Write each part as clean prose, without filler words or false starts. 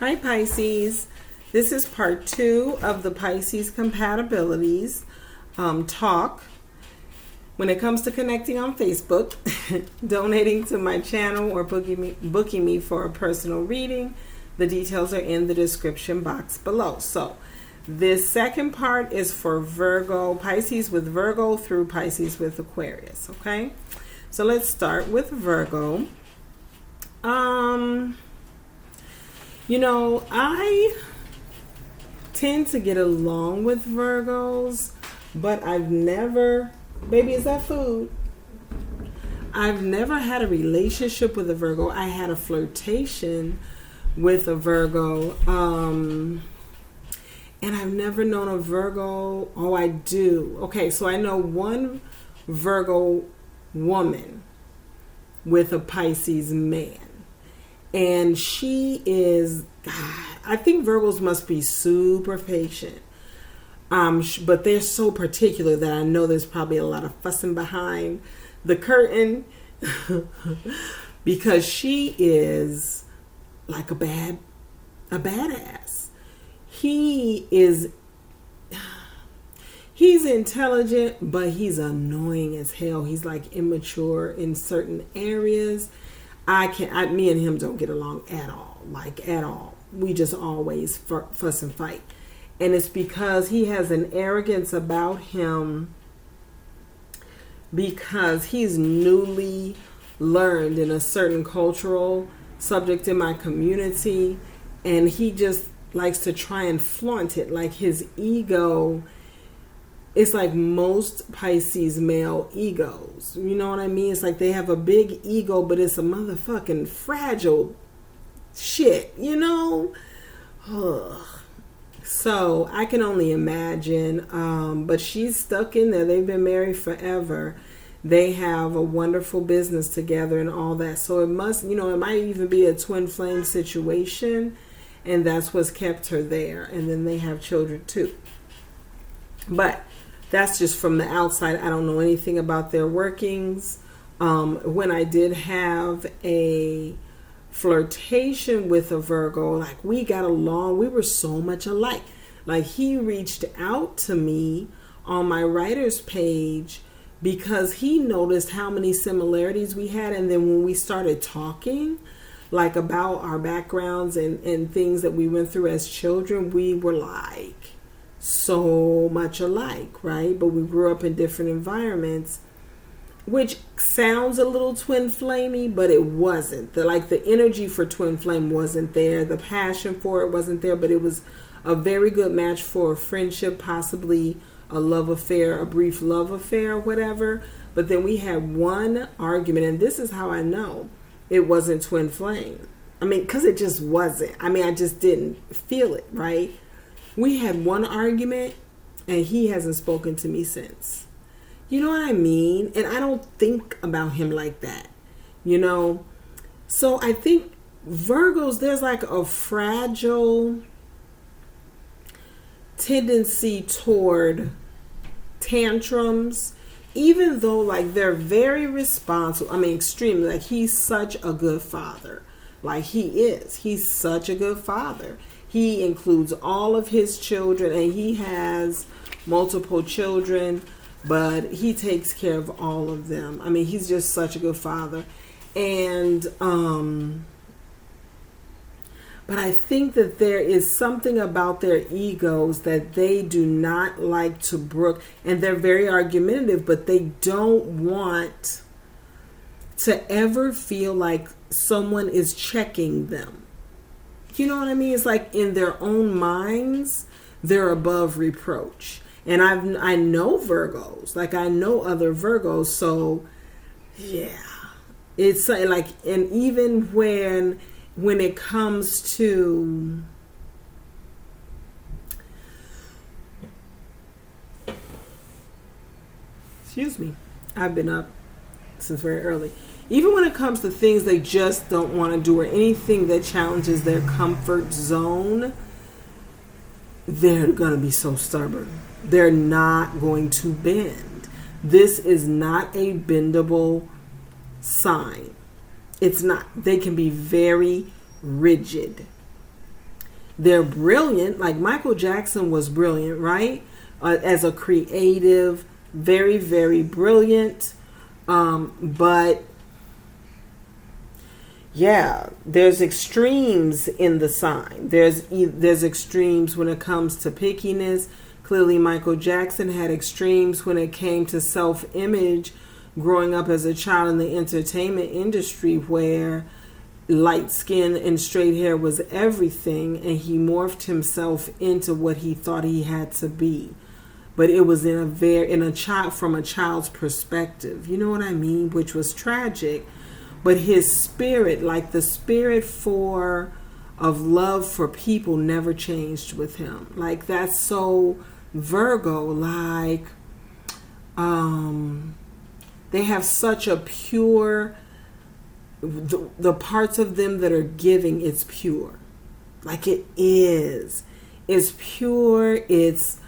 Hi Pisces, this is part 2 of the Pisces Compatibilities talk. When it comes to connecting on Facebook, donating to my channel, or booking me for a personal reading, the details are in the description box below. So this second part is for Virgo, Pisces with Virgo through Pisces with Aquarius, okay? So let's start with Virgo. You know, I tend to get along with Virgos, but I've never, baby, is that food? I've never had a relationship with a Virgo. I had a flirtation with a Virgo, and I've never known a Virgo. Oh, I do. Okay, so I know one Virgo woman with a Pisces man. And she is, God, I think Virgos must be super patient. But they're so particular that I know there's probably a lot of fussing behind the curtain because she is like a badass. He's intelligent, but he's annoying as hell. He's like immature in certain areas. Me and him don't get along at all, like at all. We just always fuss and fight. And it's because he has an arrogance about him because he's newly learned in a certain cultural subject in my community. And he just likes to try and flaunt it. Like his ego, it's like most Pisces male egos. You know what I mean? It's like they have a big ego, but it's a motherfucking fragile shit, you know? Ugh. So I can only imagine. But she's stuck in there. They've been married forever. They have a wonderful business together and all that. So it must, you know, it might even be a twin flame situation. And that's what's kept her there. And then they have children too. But that's just from the outside. I don't know anything about their workings. When I did have a flirtation with a Virgo, like we got along. We were so much alike. Like he reached out to me on my writer's page because he noticed how many similarities we had. And then when we started talking, like about our backgrounds and things that we went through as children, we were like so much alike, right? But we grew up in different environments, which sounds a little twin flamey, but it wasn't. The energy for twin flame wasn't there. The passion for it wasn't there, but it was a very good match for a friendship, possibly a love affair, a brief love affair, whatever. But then we had one argument, and this is how I know it wasn't twin flame. I mean, because it just wasn't. I mean, I just didn't feel it, right? We had one argument and he hasn't spoken to me since. You know what I mean? And I don't think about him like that, you know? So I think Virgos, there's like a fragile tendency toward tantrums, even though like they're very responsible. I mean, extremely. Like he's such a good father. Like he's such a good father. He includes all of his children, and he has multiple children, but he takes care of all of them. I mean, he's just such a good father. And, but I think that there is something about their egos that they do not like to brook, and they're very argumentative, but they don't want to ever feel like someone is checking them. You know what I mean? It's like in their own minds, they're above reproach. And I know Virgos, like I know other Virgos. So yeah, it's like, and even when it comes to, excuse me, I've been up since very early. Even when it comes to things they just don't want to do, or anything that challenges their comfort zone, they're going to be so stubborn. They're not going to bend. This is not a bendable sign. It's not. They can be very rigid. They're brilliant. Like Michael Jackson was brilliant, right? As a creative, very, very brilliant. But yeah, there's extremes in the sign. There's extremes when it comes to pickiness. Clearly, Michael Jackson had extremes when it came to self-image, growing up as a child in the entertainment industry, where light skin and straight hair was everything, and he morphed himself into what he thought he had to be. But it was from a child's perspective, you know what I mean, which was tragic. But his spirit, like the spirit of love for people, never changed with him. Like, that's so Virgo. Like, they have such a pure, the parts of them that are giving, it's pure. Like, it is. It's pure. It's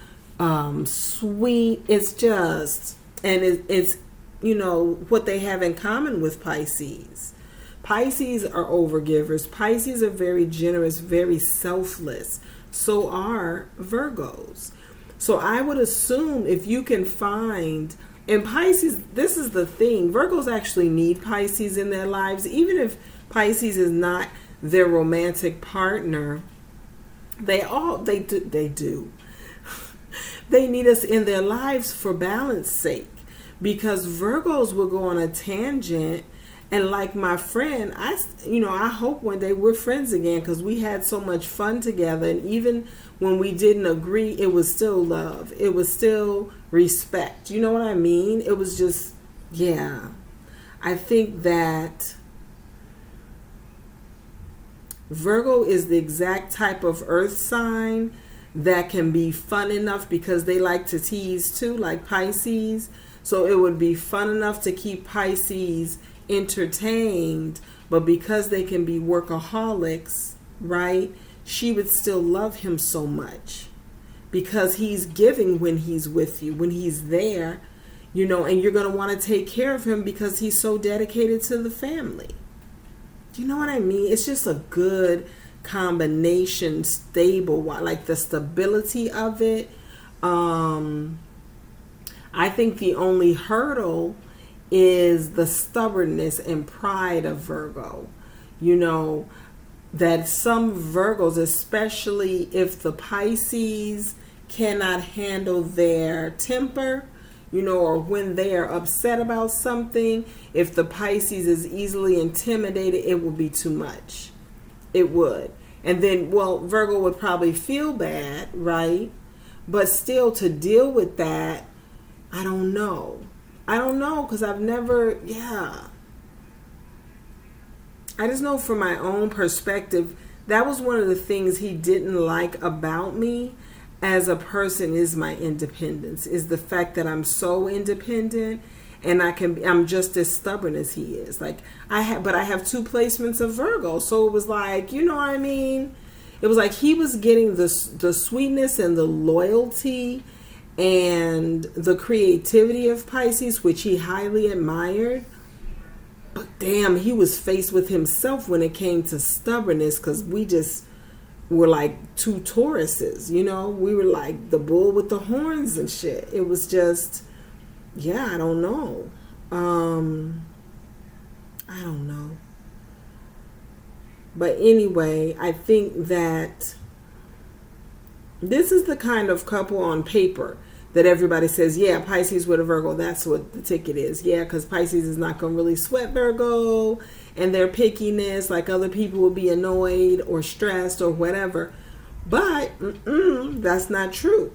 sweet. It's just, and it's, you know, what they have in common with Pisces. Pisces are overgivers. Pisces are very generous, very selfless. So are Virgos. So I would assume if you can find, and Pisces, this is the thing, Virgos actually need Pisces in their lives. Even if Pisces is not their romantic partner, they do. They need us in their lives for balance sake. Because Virgos will go on a tangent, and like my friend, I hope one day we're friends again, because we had so much fun together, and even when we didn't agree, it was still love. It was still respect. You know what I mean? It was just, yeah. I think that Virgo is the exact type of earth sign that can be fun enough, because they like to tease too, like Pisces. So it would be fun enough to keep Pisces entertained, but because they can be workaholics, right? She would still love him so much, because he's giving when he's with you, when he's there, you know, and you're going to want to take care of him because he's so dedicated to the family. You know what I mean? It's just a good combination, stable, like the stability of it. I think the only hurdle is the stubbornness and pride of Virgo. You know, that some Virgos, especially if the Pisces cannot handle their temper, you know, or when they are upset about something, if the Pisces is easily intimidated, it will be too much. It would. And then, well, Virgo would probably feel bad, right? But still, to deal with that, I don't know, because I've never, I just know from my own perspective, that was one of the things he didn't like about me as a person, is my independence, is the fact that I'm so independent, and I'm just as stubborn as he is. Like, but I have 2 placements of Virgo, so it was like, you know what I mean? It was like he was getting the sweetness and the loyalty and the creativity of Pisces, which he highly admired. But damn, he was faced with himself when it came to stubbornness, because we just were like 2 Tauruses, you know? We were like the bull with the horns and shit. It was just, I don't know. I don't know. But anyway, I think that this is the kind of couple on paper that everybody says, yeah, Pisces with a Virgo, that's what the ticket is. Yeah, because Pisces is not going to really sweat Virgo and their pickiness, like other people will be annoyed or stressed or whatever. But that's not true,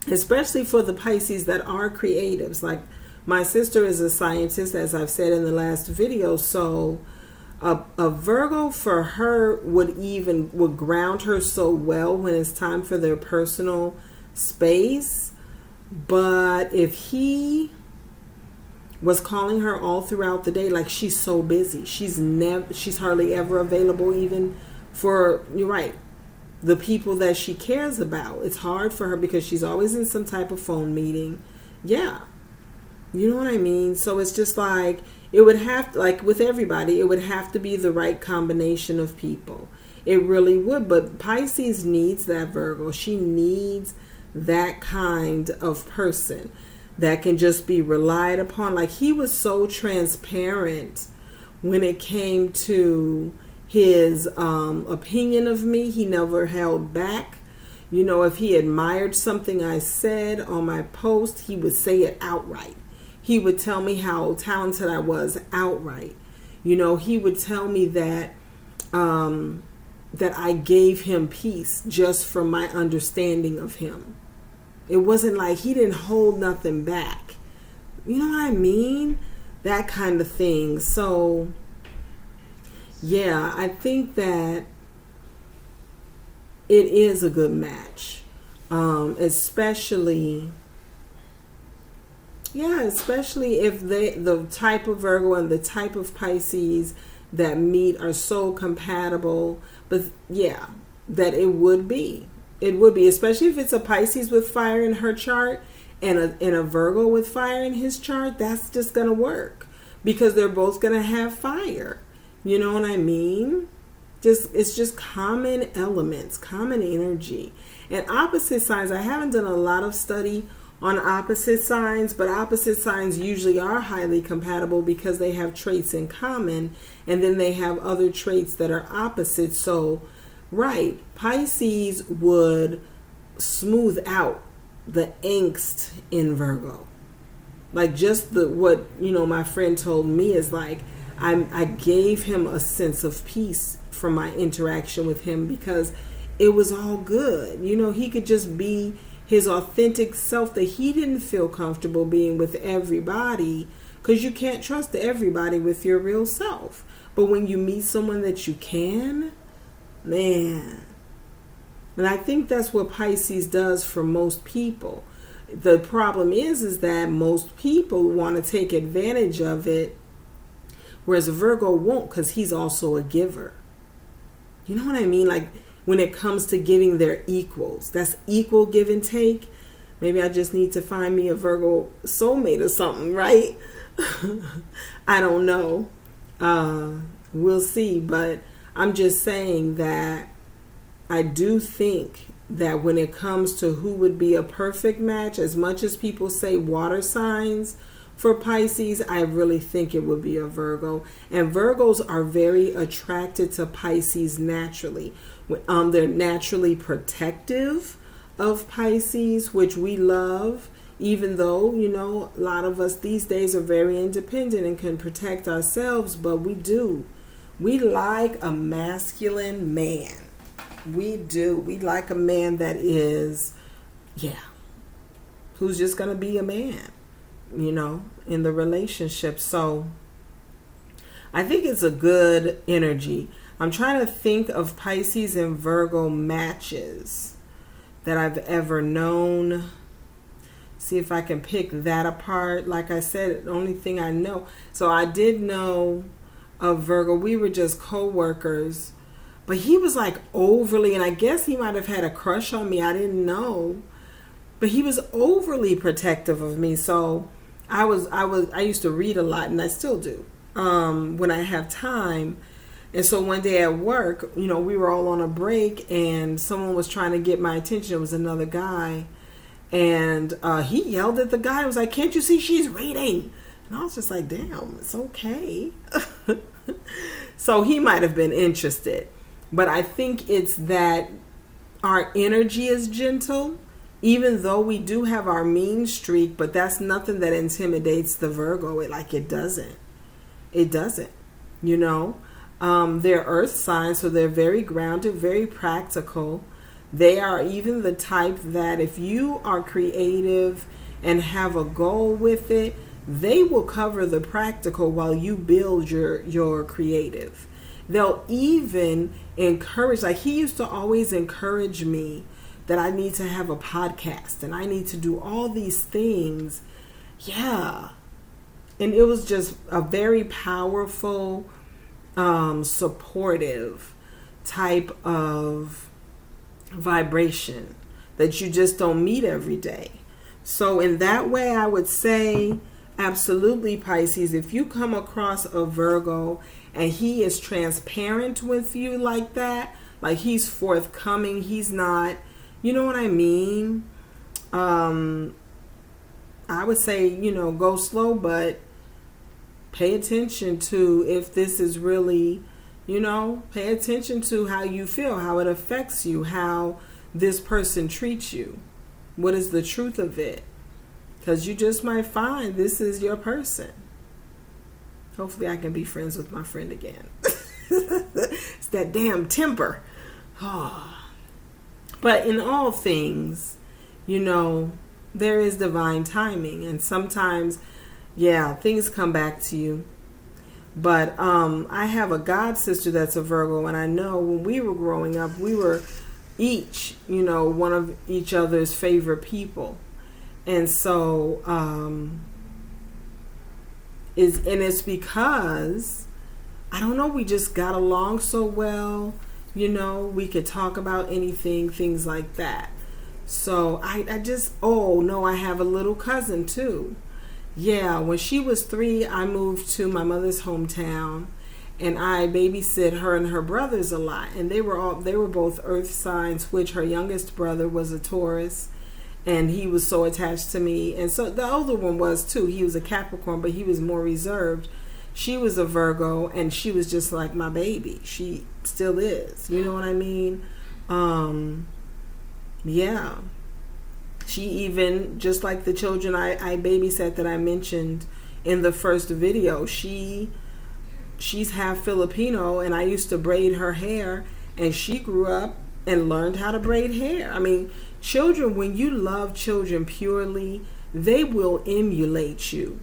especially for the Pisces that are creatives. Like, my sister is a scientist, as I've said in the last video, so a Virgo for her would ground her so well when it's time for their personal space. But if he was calling her all throughout the day, like, she's so busy, she's hardly ever available even for, you're right, the people that she cares about. It's hard for her because she's always in some type of phone meeting. Yeah. You know what I mean? So it's just like, it would have to, like with everybody, it would have to be the right combination of people. It really would. But Pisces needs that Virgo. She needs that kind of person that can just be relied upon. Like, he was so transparent when it came to his opinion of me. He never held back. You know, if he admired something I said on my post, he would say it outright. He would tell me how talented I was outright. You know, he would tell me that that I gave him peace just from my understanding of him. It wasn't like he didn't hold nothing back. You know what I mean? That kind of thing. So, yeah, I think that it is a good match. Especially if the type of Virgo and the type of Pisces that meet are so compatible. But yeah, that it would be. It would be, especially if it's a Pisces with fire in her chart and a Virgo with fire in his chart. That's just going to work because they're both going to have fire. You know what I mean? It's just common elements, common energy. And opposite signs, I haven't done a lot of study on opposite signs, but opposite signs usually are highly compatible because they have traits in common, and then they have other traits that are opposite. So, right, Pisces would smooth out the angst in Virgo. Like, just what, you know, my friend told me is like, I gave him a sense of peace from my interaction with him because it was all good. You know, he could just be his authentic self that he didn't feel comfortable being with everybody, because you can't trust everybody with your real self. But when you meet someone that you can, man. And I think that's what Pisces does for most people. The problem is that most people want to take advantage of it, whereas a Virgo won't, because he's also a giver. You know what I mean? Like, when it comes to giving their equals, that's equal give and take. Maybe I just need to find me a Virgo soulmate or something, right? I don't know. We'll see. But I'm just saying that I do think that when it comes to who would be a perfect match, as much as people say water signs for Pisces, I really think it would be a Virgo. And Virgos are very attracted to Pisces naturally. They're naturally protective of Pisces, which we love, even though, you know, a lot of us these days are very independent and can protect ourselves, but we do. We like a masculine man. We do. We like a man that is, who's just going to be a man, you know, in the relationship. So I think it's a good energy. I'm trying to think of Pisces and Virgo matches that I've ever known. See if I can pick that apart. Like I said, the only thing I know. So I did know of Virgo. We were just co-workers. But he was like overly, and I guess he might have had a crush on me. I didn't know. But he was overly protective of me. So I used to read a lot, and I still do, when I have time. And so one day at work, you know, we were all on a break and someone was trying to get my attention. It was another guy. And he yelled at the guy. He was like, "Can't you see she's reading?" And I was just like, damn, it's okay. So he might have been interested. But I think it's that our energy is gentle, even though we do have our mean streak, but that's nothing that intimidates the Virgo. It doesn't. It doesn't, you know. They're earth signs, so they're very grounded, very practical. They are even the type that if you are creative and have a goal with it, they will cover the practical while you build your creative. They'll even encourage, like he used to always encourage me that I need to have a podcast and I need to do all these things. Yeah. And it was just a very powerful, supportive type of vibration that you just don't meet every day. So in that way, I would say absolutely, Pisces, if you come across a Virgo and he is transparent with you like that, Like he's forthcoming. He's not, you know what I mean? I would say, go slow, but pay attention to if this is really, pay attention to how you feel, how it affects you, how this person treats you. What is the truth of it? Because you just might find this is your person. Hopefully I can be friends with my friend again. It's that damn temper. But in all things, there is divine timing. And sometimes, things come back to you. But I have a god sister that's a Virgo. And I know when we were growing up, we were each, one of each other's favorite people. And so, it's because, I don't know, we just got along so well, we could talk about anything, things like that. So I have a little cousin too. Yeah, when she was 3, I moved to my mother's hometown, and I babysit her and her brothers a lot. And they were both earth signs, which her youngest brother was a Taurus, and he was so attached to me. And so the older one was too. He was a Capricorn, but he was more reserved. She was a Virgo, and she was just like my baby. She still is. You know what I mean? Yeah. She even, just like the children I babysat that I mentioned in the first video, she's half Filipino, and I used to braid her hair, and she grew up and learned how to braid hair. I mean, children, when you love children purely, they will emulate you.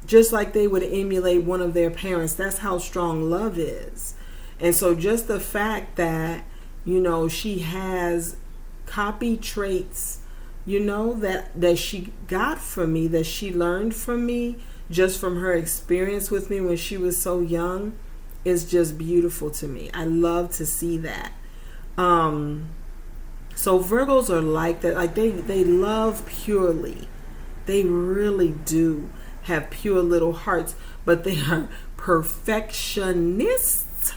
Just like they would emulate one of their parents. That's how strong love is. And so just the fact that, she has copy traits, that she got from me, that she learned from me, just from her experience with me when she was so young, is just beautiful to me. I love to see that. So Virgos are like that. Like they love purely. They really do have pure little hearts, but they are perfectionists,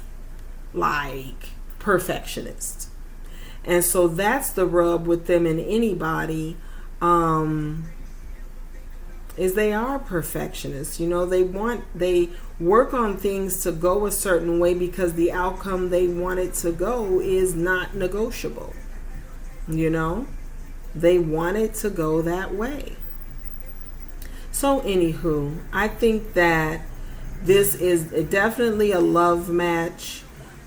like perfectionists. And so that's the rub with them and anybody, is they are perfectionists. They work on things to go a certain way because the outcome they want it to go is not negotiable. They want it to go that way. So anywho, I think that this is definitely a love match.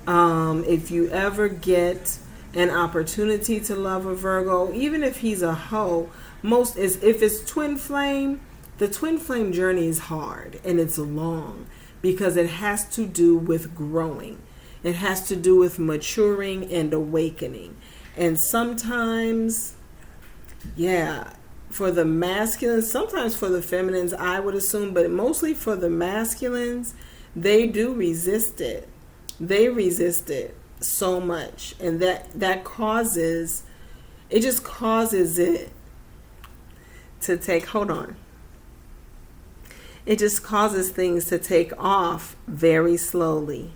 If you ever get an opportunity to love a Virgo, even if he's a hoe, if it's twin flame, the twin flame journey is hard and it's long because it has to do with growing. It has to do with maturing and awakening. And sometimes, for the masculines, sometimes for the feminines, I would assume, but mostly for the masculines, they do resist it. They resist it so much. And that causes, it just causes it to take, it just causes things to take off very slowly.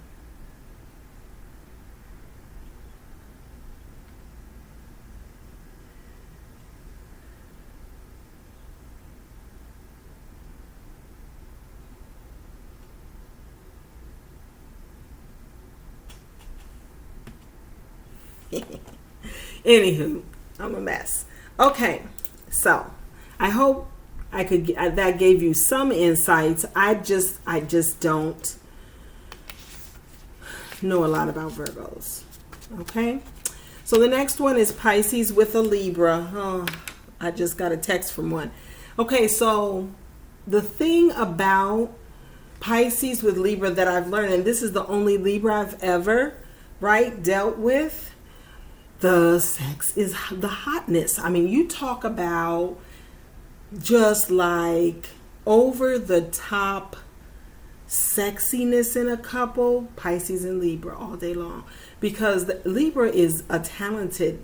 Anywho, I'm a mess. Okay, so I hope I could that gave you some insights. I just don't know a lot about Virgos. Okay, so the next one is Pisces with a Libra. Oh, I just got a text from one. Okay, so the thing about Pisces with Libra that I've learned, and this is the only Libra I've ever dealt with, the sex is the hotness. I mean, you talk about just like over the top sexiness in a couple, Pisces and Libra all day long, because Libra is a talented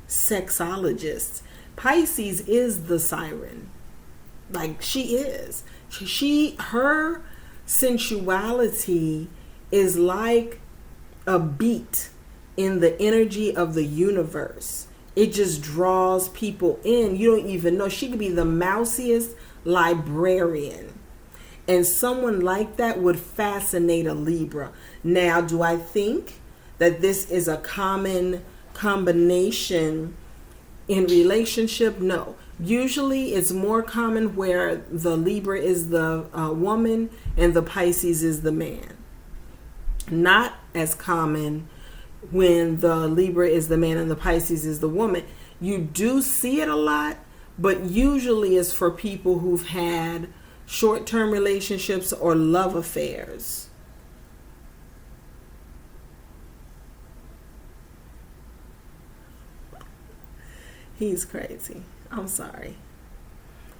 sexologist. Pisces is the siren. Like she is. Her sensuality is like a beat in the energy of the universe. It just draws people in. You don't even know. She could be the mousiest librarian. And someone like that would fascinate a Libra. Now, do I think that this is a common combination in relationship? No. Usually it's more common where the Libra is the woman and the Pisces is the man. Not as common when the Libra is the man and the Pisces is the woman. You do see it a lot, but usually it's for people who've had short-term relationships or love affairs. He's crazy. I'm sorry.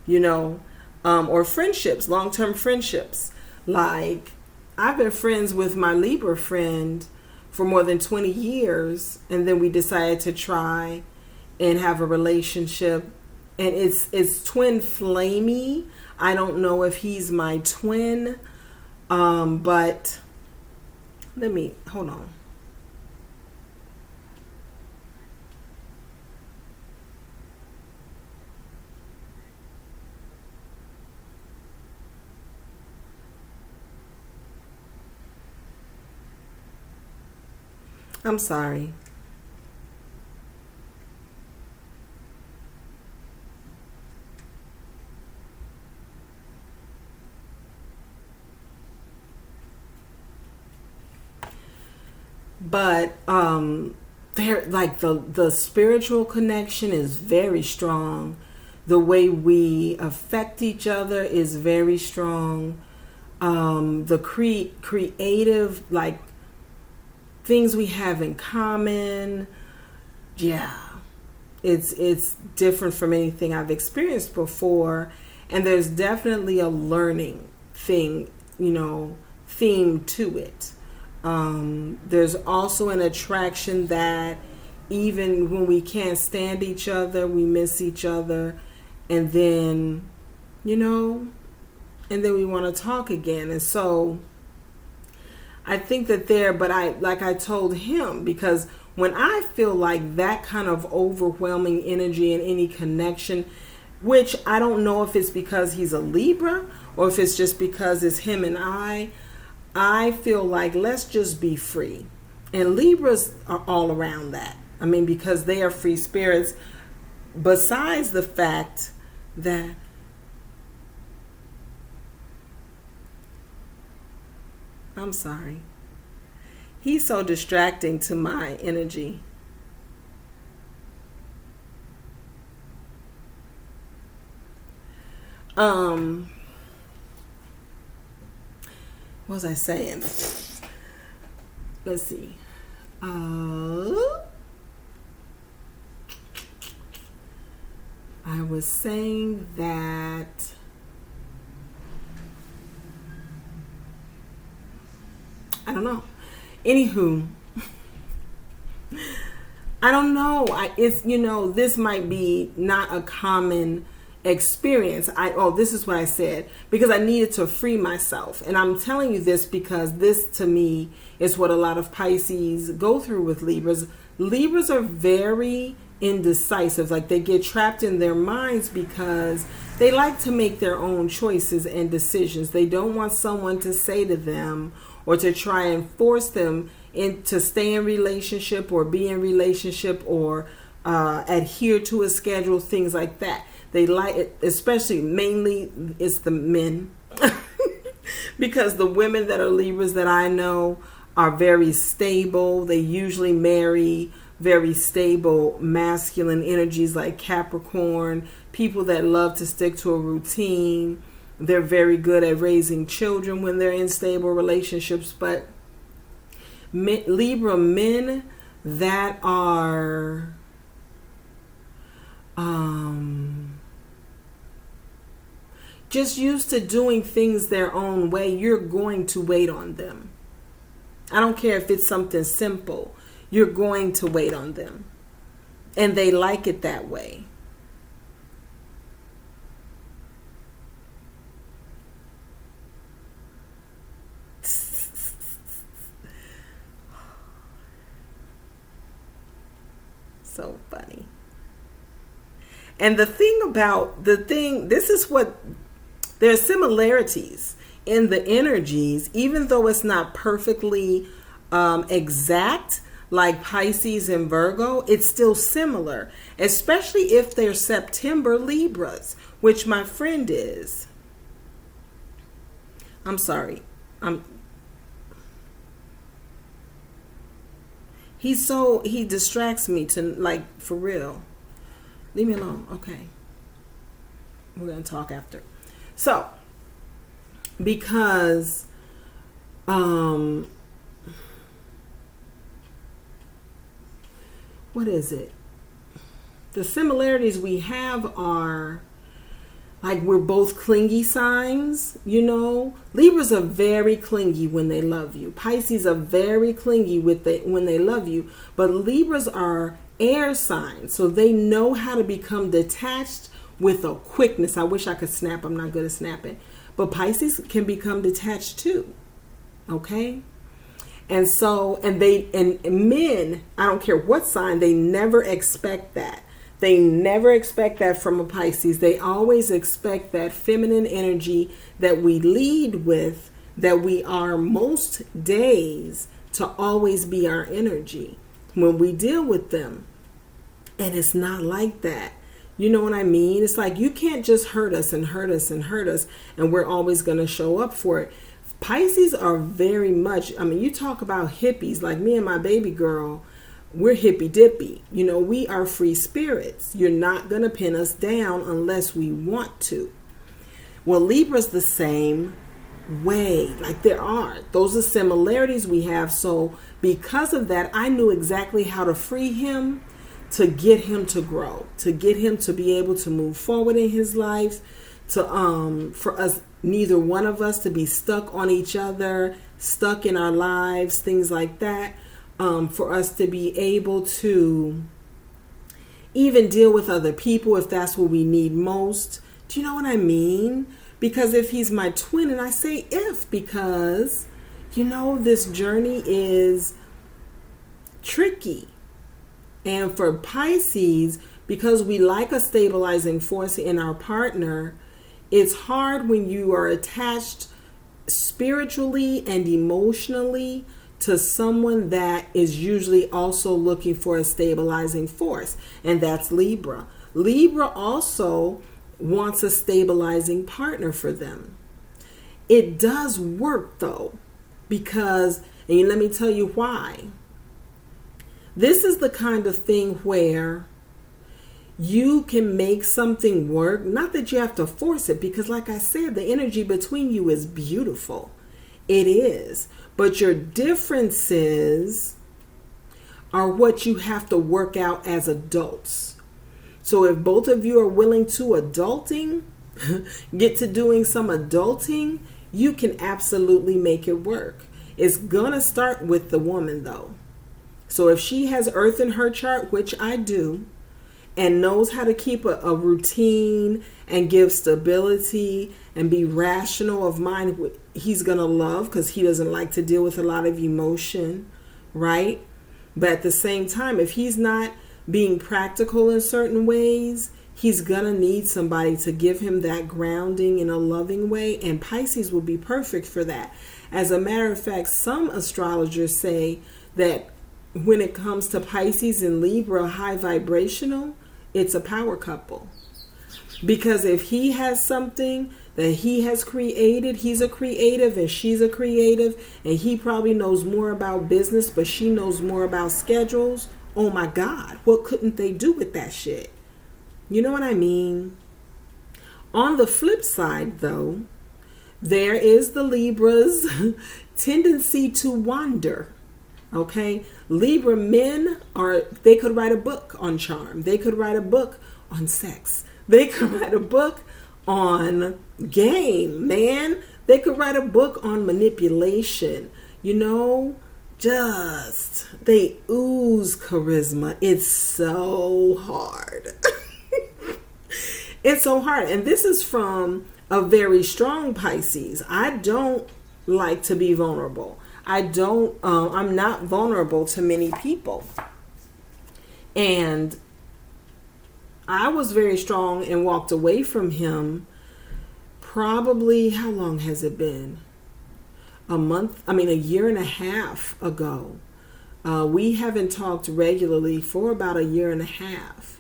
Or friendships, long-term friendships. Like, I've been friends with my Libra friend for more than 20 years, and then we decided to try and have a relationship, and it's twin flamey. I don't know if he's my twin, but hold on. I'm sorry. But there, like, the spiritual connection is very strong. The way we affect each other is very strong. The creative, like, things we have in common, yeah, it's different from anything I've experienced before. And there's definitely a learning thing, theme to it. There's also an attraction that even when we can't stand each other, we miss each other, and then we want to talk again. And so I think that but I told him, because when I feel like that kind of overwhelming energy in any connection, which I don't know if it's because he's a Libra or if it's just because it's him and I feel like, let's just be free. And Libras are all around that. I mean, because they are free spirits, besides the fact that I'm sorry. He's so distracting to my energy. What was I saying? Let's see. I was saying that I don't know. Anywho, I don't know. This might be not a common experience. This is what I said, because I needed to free myself. And I'm telling you this because this, to me, is what a lot of Pisces go through with Libras. Libras are very indecisive. Like, they get trapped in their minds because they like to make their own choices and decisions. They don't want someone to say to them or to try and force them to stay in relationship or be in relationship or adhere to a schedule, things like that. They like it, especially mainly it's the men, because the women that are Libras that I know are very stable. They usually marry very stable masculine energies like Capricorn, people that love to stick to a routine. They're very good at raising children when they're in stable relationships. But Libra men that are just used to doing things their own way, you're going to wait on them. I don't care if it's something simple. You're going to wait on them. And they like it that way. So funny. And this is what, there's similarities in the energies, even though it's not perfectly exact, like Pisces and Virgo, it's still similar, especially if they're September Libras, which my friend is. I'm sorry. He distracts me to, like, for real. Leave me alone. Okay. We're going to talk after. So, because what is it? The similarities we have are, like, we're both clingy signs, you know. Libras are very clingy when they love you. Pisces are very clingy when they love you. But Libras are air signs, so they know how to become detached with a quickness. I wish I could snap. I'm not good at snapping. But Pisces can become detached too. Okay? And so, and men, I don't care what sign, they never expect that. They never expect that from a Pisces. They always expect that feminine energy that we lead with, that we are most days, to always be our energy when we deal with them. And it's not like that. You know what I mean? It's like, you can't just hurt us and hurt us and hurt us, and we're always going to show up for it. Pisces are very much, I mean, you talk about hippies, like me and my baby girl, we're hippy dippy. You know, we are free spirits. You're not going to pin us down unless we want to. Well, Libra's the same way. Like, those are similarities we have. So because of that, I knew exactly how to free him, to get him to grow, to get him to be able to move forward in his life, to for us, neither one of us to be stuck on each other, stuck in our lives, things like that. For us to be able to even deal with other people if that's what we need most. Do you know what I mean? Because if he's my twin, and I say if, because, you know, this journey is tricky. And for Pisces, because we like a stabilizing force in our partner, it's hard when you are attached spiritually and emotionally to someone that is usually also looking for a stabilizing force, and that's Libra. Libra also wants a stabilizing partner for them. It does work though, because, and let me tell you why. This is the kind of thing where you can make something work, not that you have to force it, because like I said, the energy between you is beautiful. It is. But your differences are what you have to work out as adults. So if both of you are willing to adulting, get to doing some adulting, you can absolutely make it work. It's gonna start with the woman though. So if she has Earth in her chart, which I do, and knows how to keep a routine and give stability and be rational of mind, he's going to love, because he doesn't like to deal with a lot of emotion, right? But at the same time, if he's not being practical in certain ways, he's going to need somebody to give him that grounding in a loving way, and Pisces will be perfect for that. As a matter of fact, some astrologers say that when it comes to Pisces and Libra, high vibrational, it's a power couple. Because if he has something that he has created, he's a creative and she's a creative, and he probably knows more about business, but she knows more about schedules. Oh my God, what couldn't they do with that shit? You know what I mean? On the flip side, though, there is the Libra's tendency to wander. Okay, Libra men they could write a book on charm. They could write a book on sex. They could write a book on game, man. They could write a book on manipulation. You know, just, they ooze charisma. It's so hard. It's so hard. And this is from a very strong Pisces. I don't like to be vulnerable. I'm not vulnerable to many people. And I was very strong and walked away from him probably, how long has it been? A year and a half ago. We haven't talked regularly for about a year and a half.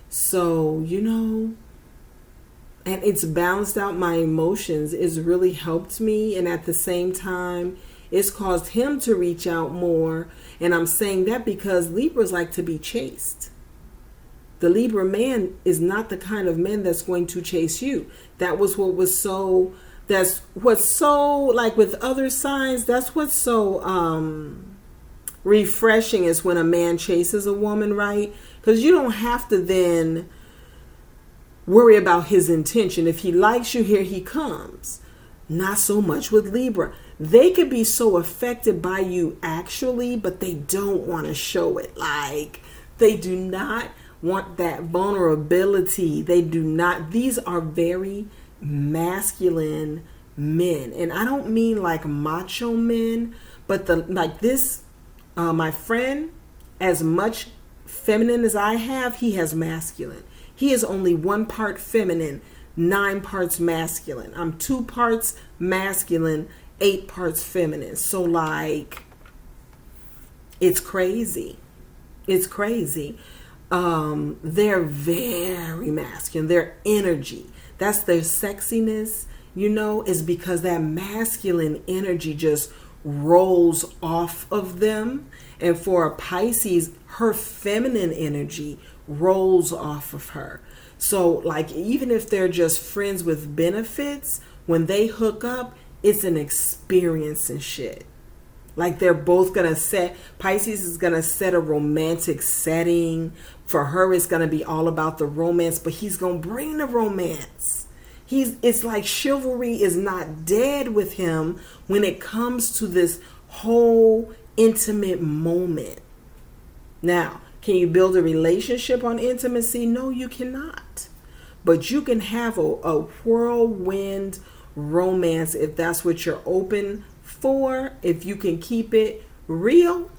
So, and it's balanced out my emotions. It's really helped me. And at the same time, it's caused him to reach out more. And I'm saying that because Libras like to be chased. The Libra man is not the kind of man that's going to chase you. That's what's so like with other signs, that's what's so refreshing is when a man chases a woman, right? Because you don't have to then worry about his intention. If he likes you, here he comes. Not so much with Libra. They could be so affected by you actually, but they don't want to show it. Like, they do not want that vulnerability. They do not. These are very masculine men. And I don't mean like macho men, but my friend, as much feminine as I have, he has masculine. He is only 1 part feminine, 9 parts masculine. I'm 2 parts masculine, 8 parts feminine. So like, it's crazy. It's crazy. They're very masculine. Their energy, that's their sexiness, is because that masculine energy just rolls off of them. And for a Pisces, her feminine energy rolls off of her. So like, even if they're just friends with benefits, when they hook up, it's an experience and shit. Like, they're both going to Pisces is going to set a romantic setting. For her, it's going to be all about the romance, but he's going to bring the romance. It's like chivalry is not dead with him when it comes to this whole intimate moment. Now, can you build a relationship on intimacy? No, you cannot. But you can have a whirlwind romance if that's what you're open for, if you can keep it real.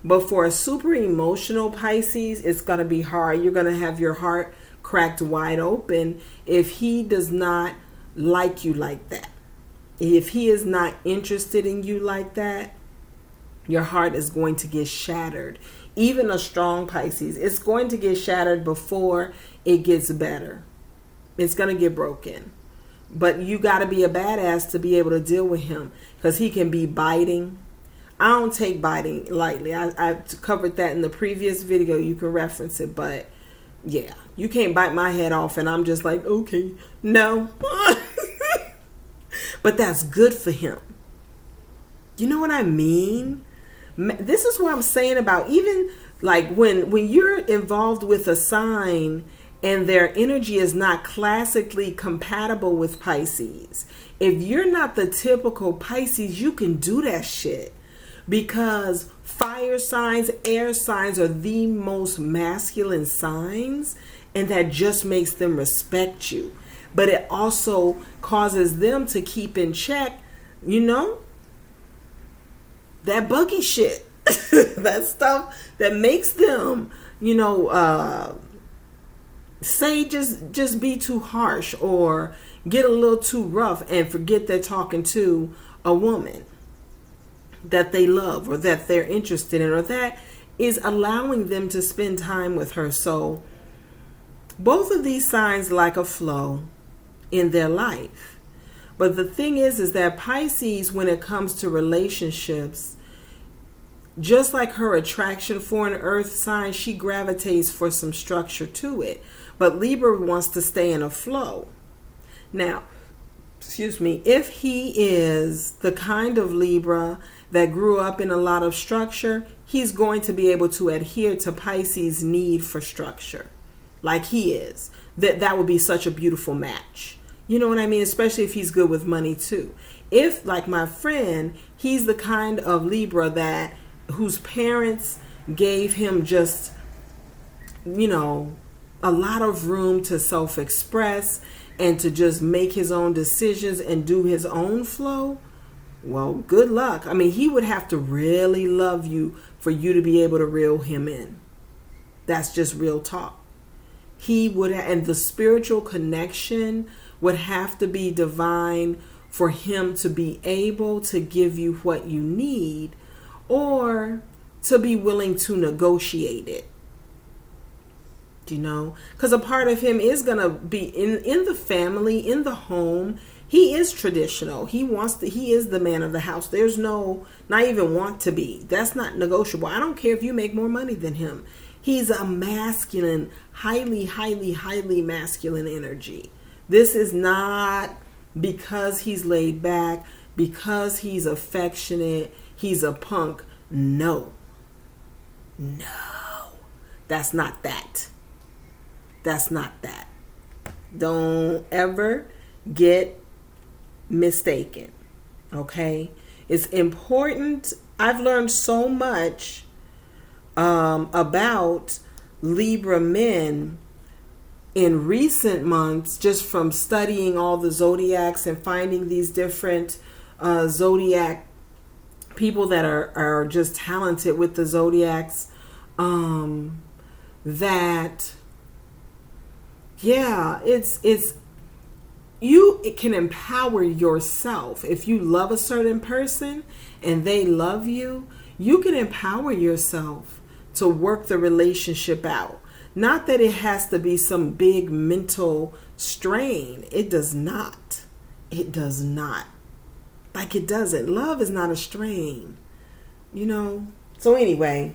But for a super emotional Pisces, it's going to be hard. You're going to have your heart cracked wide open if he does not like you like that. If he is not interested in you like that, your heart is going to get shattered. Even a strong Pisces, it's going to get shattered before it gets better. It's going to get broken. But you got to be a badass to be able to deal with him, because he can be biting. I don't take biting lightly. I covered that in the previous video. You can reference it. But yeah, you can't bite my head off and I'm just like, okay, no. But that's good for him. You know what I mean? This is what I'm saying about even like when you're involved with a sign and their energy is not classically compatible with Pisces. If you're not the typical Pisces, you can do that shit. Because fire signs, air signs are the most masculine signs, and that just makes them respect you. But it also causes them to keep in check, that buggy shit. That stuff that makes them, say just be too harsh or get a little too rough and forget they're talking to a woman that they love or that they're interested in, or that is allowing them to spend time with her. So both of these signs lack a flow in their life. But the thing is that Pisces, when it comes to relationships, just like her attraction for an earth sign, she gravitates for some structure to it. But Libra wants to stay in a flow. Now, if he is the kind of Libra that grew up in a lot of structure, he's going to be able to adhere to Pisces' need for structure. Like he is. That would be such a beautiful match. You know what I mean? Especially if he's good with money too. If, like my friend, he's the kind of Libra whose parents gave him just, a lot of room to self-express and to just make his own decisions and do his own flow, well, good luck. I mean, he would have to really love you for you to be able to reel him in. That's just real talk. He would, and the spiritual connection would have to be divine for him to be able to give you what you need, or to be willing to negotiate it. You know, because a part of him is going to be in the family, in the home. He is traditional. He is the man of the house. There's no, not even want to be. That's not negotiable. I don't care if you make more money than him. He's a masculine, highly, highly, highly masculine energy. This is not because he's laid back, because he's affectionate, he's a punk. No. That's not that. That's not that. Don't ever get mistaken. Okay? It's important. I've learned so much about Libra men in recent months, just from studying all the zodiacs and finding these different zodiac people that are just talented with the zodiacs, that it can empower yourself. If you love a certain person and they love you, you can empower yourself to work the relationship out. Not that it has to be some big mental strain. It does not. It does not. Like, it doesn't. Love is not a strain, you know? So anyway,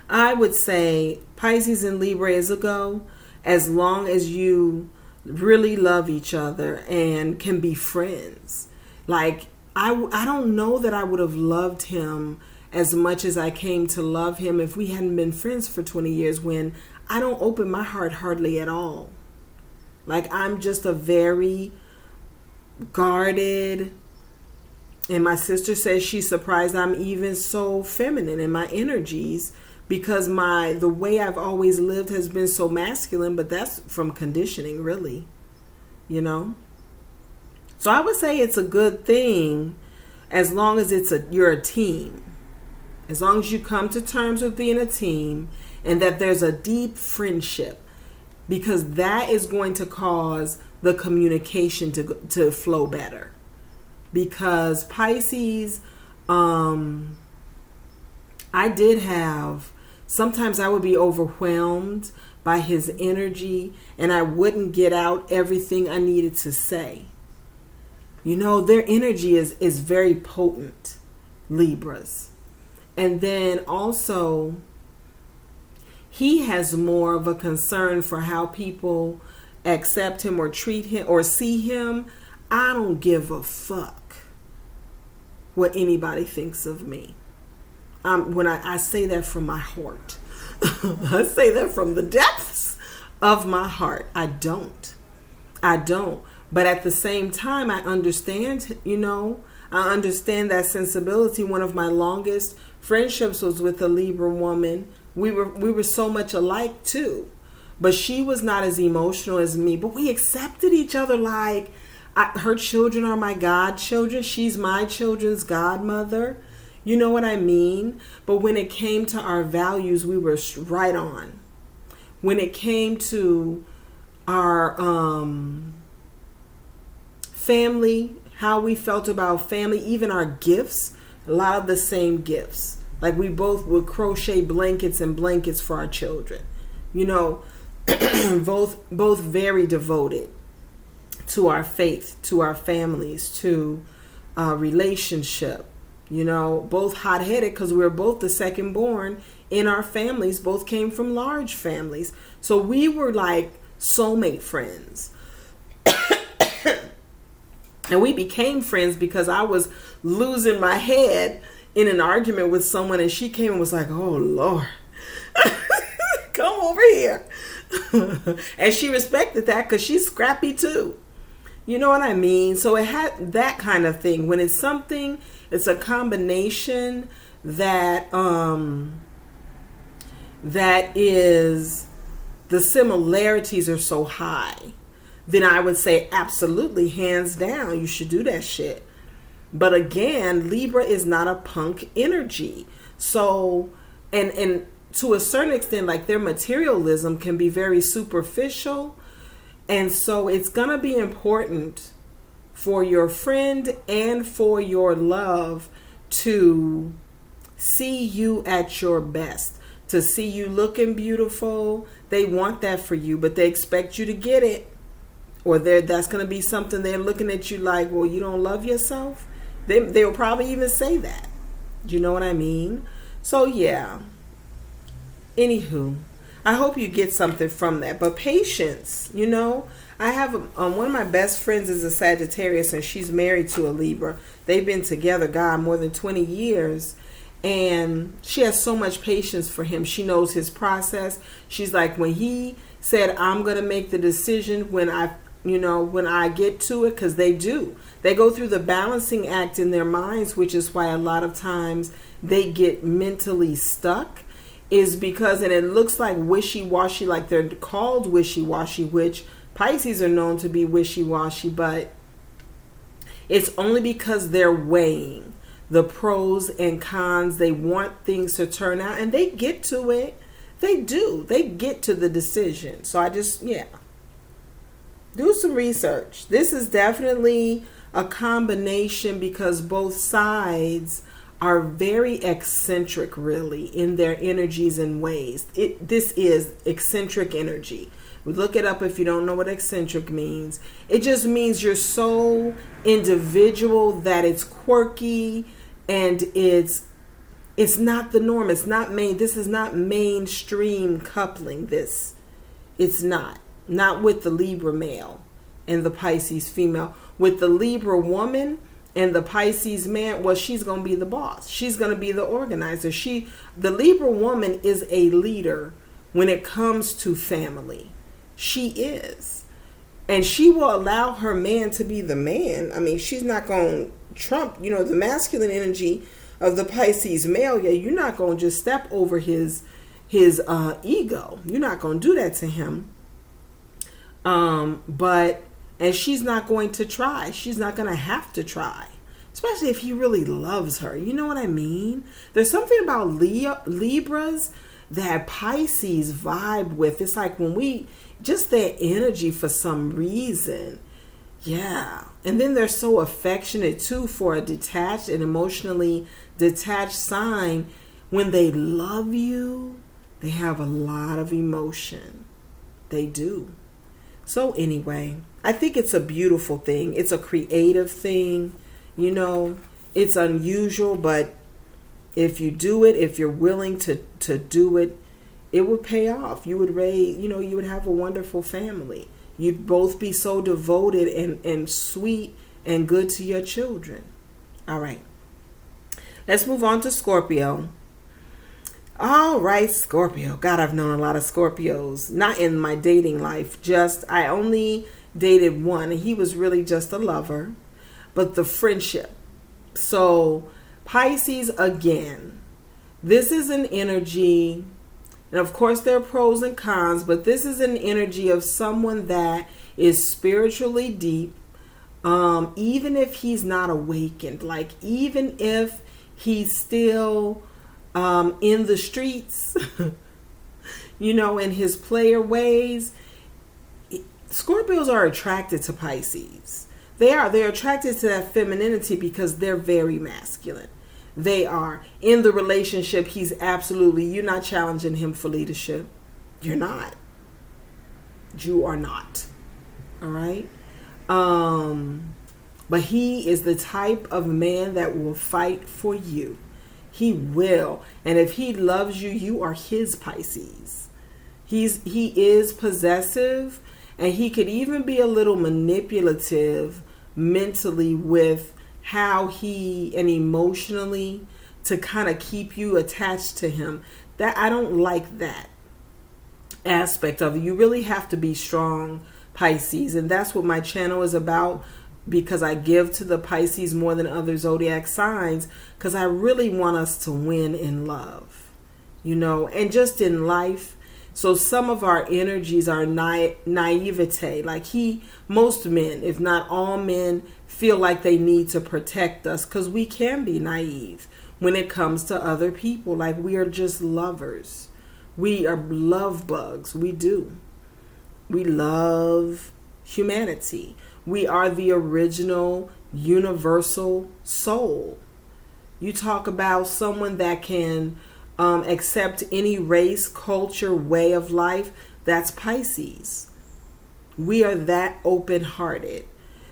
I would say Pisces and Libra is a go, as long as you really love each other and can be friends. Like, I don't know that I would have loved him as much as I came to love him if we hadn't been friends for 20 years, when I don't open my heart hardly at all. Like, I'm just a very guarded, and my sister says she's surprised I'm even so feminine in my energies, because the way I've always lived has been so masculine, but that's from conditioning, really, you know? So I would say it's a good thing as long as you're a team. As long as you come to terms with being a team and that there's a deep friendship, because that is going to cause the communication to flow better. Because Pisces, sometimes I would be overwhelmed by his energy and I wouldn't get out everything I needed to say. You know, their energy is very potent, Libras. And then also, he has more of a concern for how people accept him or treat him or see him. I don't give a fuck what anybody thinks of me. When I say that from my heart. I say that from the depths of my heart. I don't. But at the same time, I understand, I understand that sensibility. One of my longest friendships was with a Libra woman. We were so much alike too, but she was not as emotional as me, but we accepted each other. Like, her children are my godchildren. She's my children's godmother. You know what I mean? But when it came to our values, we were right on. When it came to our family, how we felt about family, even our gifts, a lot of the same gifts. Like, we both would crochet blankets and blankets for our children. Both very devoted to our faith, to our families, to relationship. Both hot-headed because we were both the second born in our families. Both came from large families. So we were like soulmate friends. And we became friends because I was losing my head in an argument with someone, and she came and was like, "Oh, Lord, come over here." And she respected that because she's scrappy too. You know what I mean? So it had that kind of thing. When it's something, it's a combination that is, the similarities are so high, then I would say absolutely, hands down, you should do that shit. But again, Libra is not a punk energy. So, and to a certain extent, like their materialism can be very superficial. And so it's going to be important for your friend and for your love to see you at your best, to see you looking beautiful. They want that for you, but they expect you to get it. Or that's going to be something they're looking at you like, well, you don't love yourself. They'll probably even say that. You know what I mean? So yeah. Anywho, I hope you get something from that. But patience, you know. I have one of my best friends is a Sagittarius, and she's married to a Libra. They've been together, God, more than 20 years. And she has so much patience for him. She knows his process. She's like, when he said, I'm going to make the decision when I get to it, because they do. They go through the balancing act in their minds, which is why a lot of times they get mentally stuck, is because, and it looks like wishy-washy, like they're called wishy-washy, which Pisces are known to be wishy-washy, but it's only because they're weighing the pros and cons. They want things to turn out, and they get to it. They do. They get to the decision. So I just, do some research. This is definitely a combination because both sides are very eccentric, really, in their energies and ways. This is eccentric energy. Look it up if you don't know what eccentric means. It just means you're so individual that it's quirky and it's not the norm. It's not this is not mainstream coupling. It's not with the Libra male and the Pisces female. With the Libra woman and the Pisces man, well, she's going to be the boss. She's going to be the organizer. The Libra woman is a leader when it comes to family. She is. And she will allow her man to be the man. I mean, she's not going to trump, the masculine energy of the Pisces male. Yeah, you're not going to just step over his ego. You're not going to do that to him. And she's not going to try. She's not going to have to try. Especially if he really loves her. You know what I mean? There's something about Libras that Pisces vibe with. It's like just their energy for some reason. Yeah. And then they're so affectionate too for a detached and emotionally detached sign. When they love you, they have a lot of emotion. They do. So anyway, I think it's a beautiful thing. It's a creative thing. It's unusual, but if you do it, if you're willing to do it, it would pay off. You would you would have a wonderful family. You'd both be so devoted and sweet and good to your children. All right. Let's move on to Scorpio. All right, Scorpio. God, I've known a lot of Scorpios. Not in my dating life. I only dated one, and he was really just a lover. But the friendship. So, Pisces, again. This is an energy, and of course there are pros and cons, but this is an energy of someone that is spiritually deep, even if he's not awakened. Like, even if he's still in the streets, in his player ways. Scorpios are attracted to Pisces. They're attracted to that femininity because they're very masculine. They are. In the relationship, you're not challenging him for leadership. You're not. You are not. All right? But he is the type of man that will fight for you. He will. And if he loves you, you are his Pisces. He is possessive, and he could even be a little manipulative mentally with how and emotionally to kind of keep you attached to him. That I don't like that aspect of it. You really have to be strong, Pisces, and that's what my channel is about, because I give to the Pisces more than other zodiac signs, because I really want us to win in love, and just in life. So some of our energies are naivete. Like most men, if not all men, feel like they need to protect us, because we can be naive when it comes to other people. Like, we are just lovers. We are love bugs. We do. We love humanity. We are the original universal soul. You talk about someone that can accept any race, culture, way of life. That's Pisces. We are that open-hearted.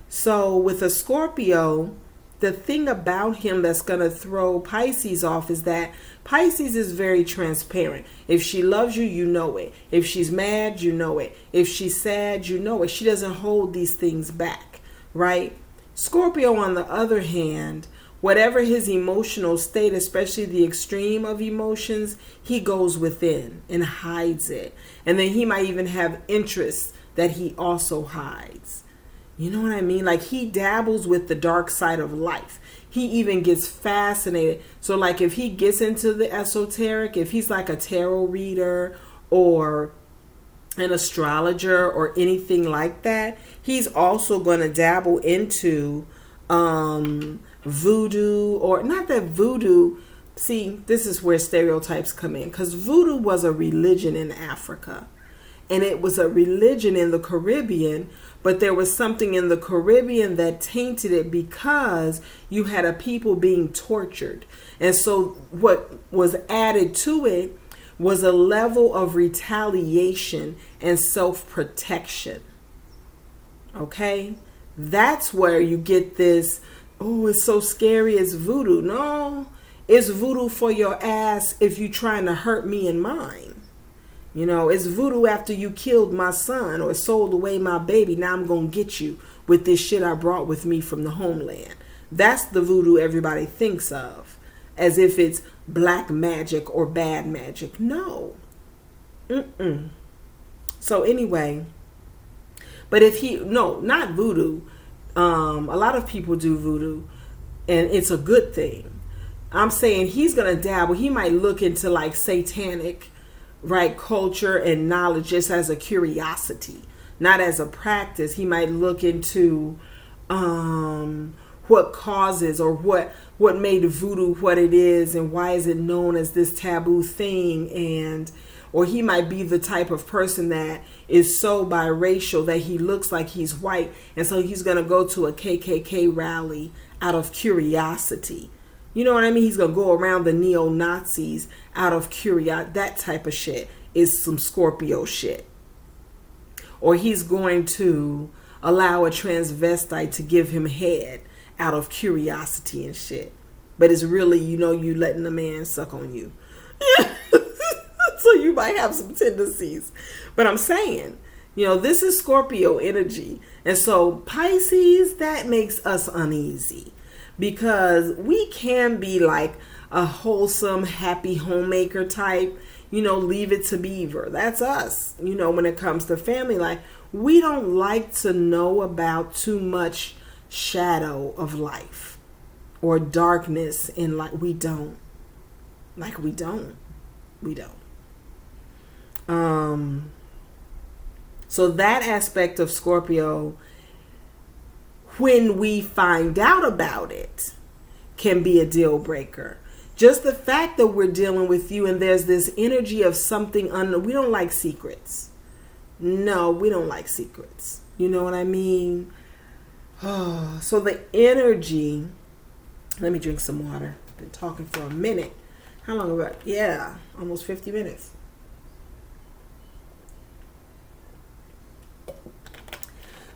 So with a Scorpio, the thing about him that's going to throw Pisces off is that Pisces is very transparent. If she loves you, you know it. If she's mad, you know it. If she's sad, you know it. She doesn't hold these things back, right? Scorpio, on the other hand, whatever his emotional state, especially the extreme of emotions, he goes within and hides it. And then he might even have interests that he also hides. You know what I mean? Like, he dabbles with the dark side of life. He even gets fascinated. So like, if he gets into the esoteric, if he's like a tarot reader or an astrologer or anything like that, he's also going to dabble into voodoo, or not that voodoo. See, this is where stereotypes come in, because voodoo was a religion in Africa, and it was a religion in the Caribbean, but there was something in the Caribbean that tainted it because you had a people being tortured. And so what was added to it was a level of retaliation and self-protection. Okay? That's where you get this, oh, it's so scary, it's voodoo. No, it's voodoo for your ass if you're trying to hurt me and mine. You know, it's voodoo after you killed my son or sold away my baby. Now I'm going to get you with this shit I brought with me from the homeland. That's the voodoo everybody thinks of, as if it's black magic or bad magic. No. So anyway, but if he, no, not voodoo. A lot of people do voodoo, and it's a good thing. I'm saying he's going to dabble. He might look into like satanic, right, culture and knowledge just as a curiosity, not as a practice. He might look into what causes or what made voodoo what it is, and why is it known as this taboo thing. And or he might be the type of person that is so biracial that he looks like he's white, and so he's going to go to a KKK rally out of curiosity. You know what I mean? He's going to go around the neo-Nazis out of curiosity. That type of shit is some Scorpio shit. Or he's going to allow a transvestite to give him head out of curiosity and shit. But it's really, you know, you letting the man suck on you. So you might have some tendencies. But I'm saying, you know, this is Scorpio energy. And so Pisces, that makes us uneasy. Because we can be like a wholesome, happy homemaker type, you know, leave it to Beaver. That's us, you know, when it comes to family life. We don't like to know about too much shadow of life or darkness in life. We don't. Like, we don't. We don't. So that aspect of Scorpio, when we find out about it, can be a deal breaker. Just the fact that we're dealing with you and there's this energy of something unknown. We don't like secrets. No, we don't like secrets. You know what I mean? Oh, so the energy, let me drink some water. Been talking for a minute. How long about? Yeah, almost 50 minutes.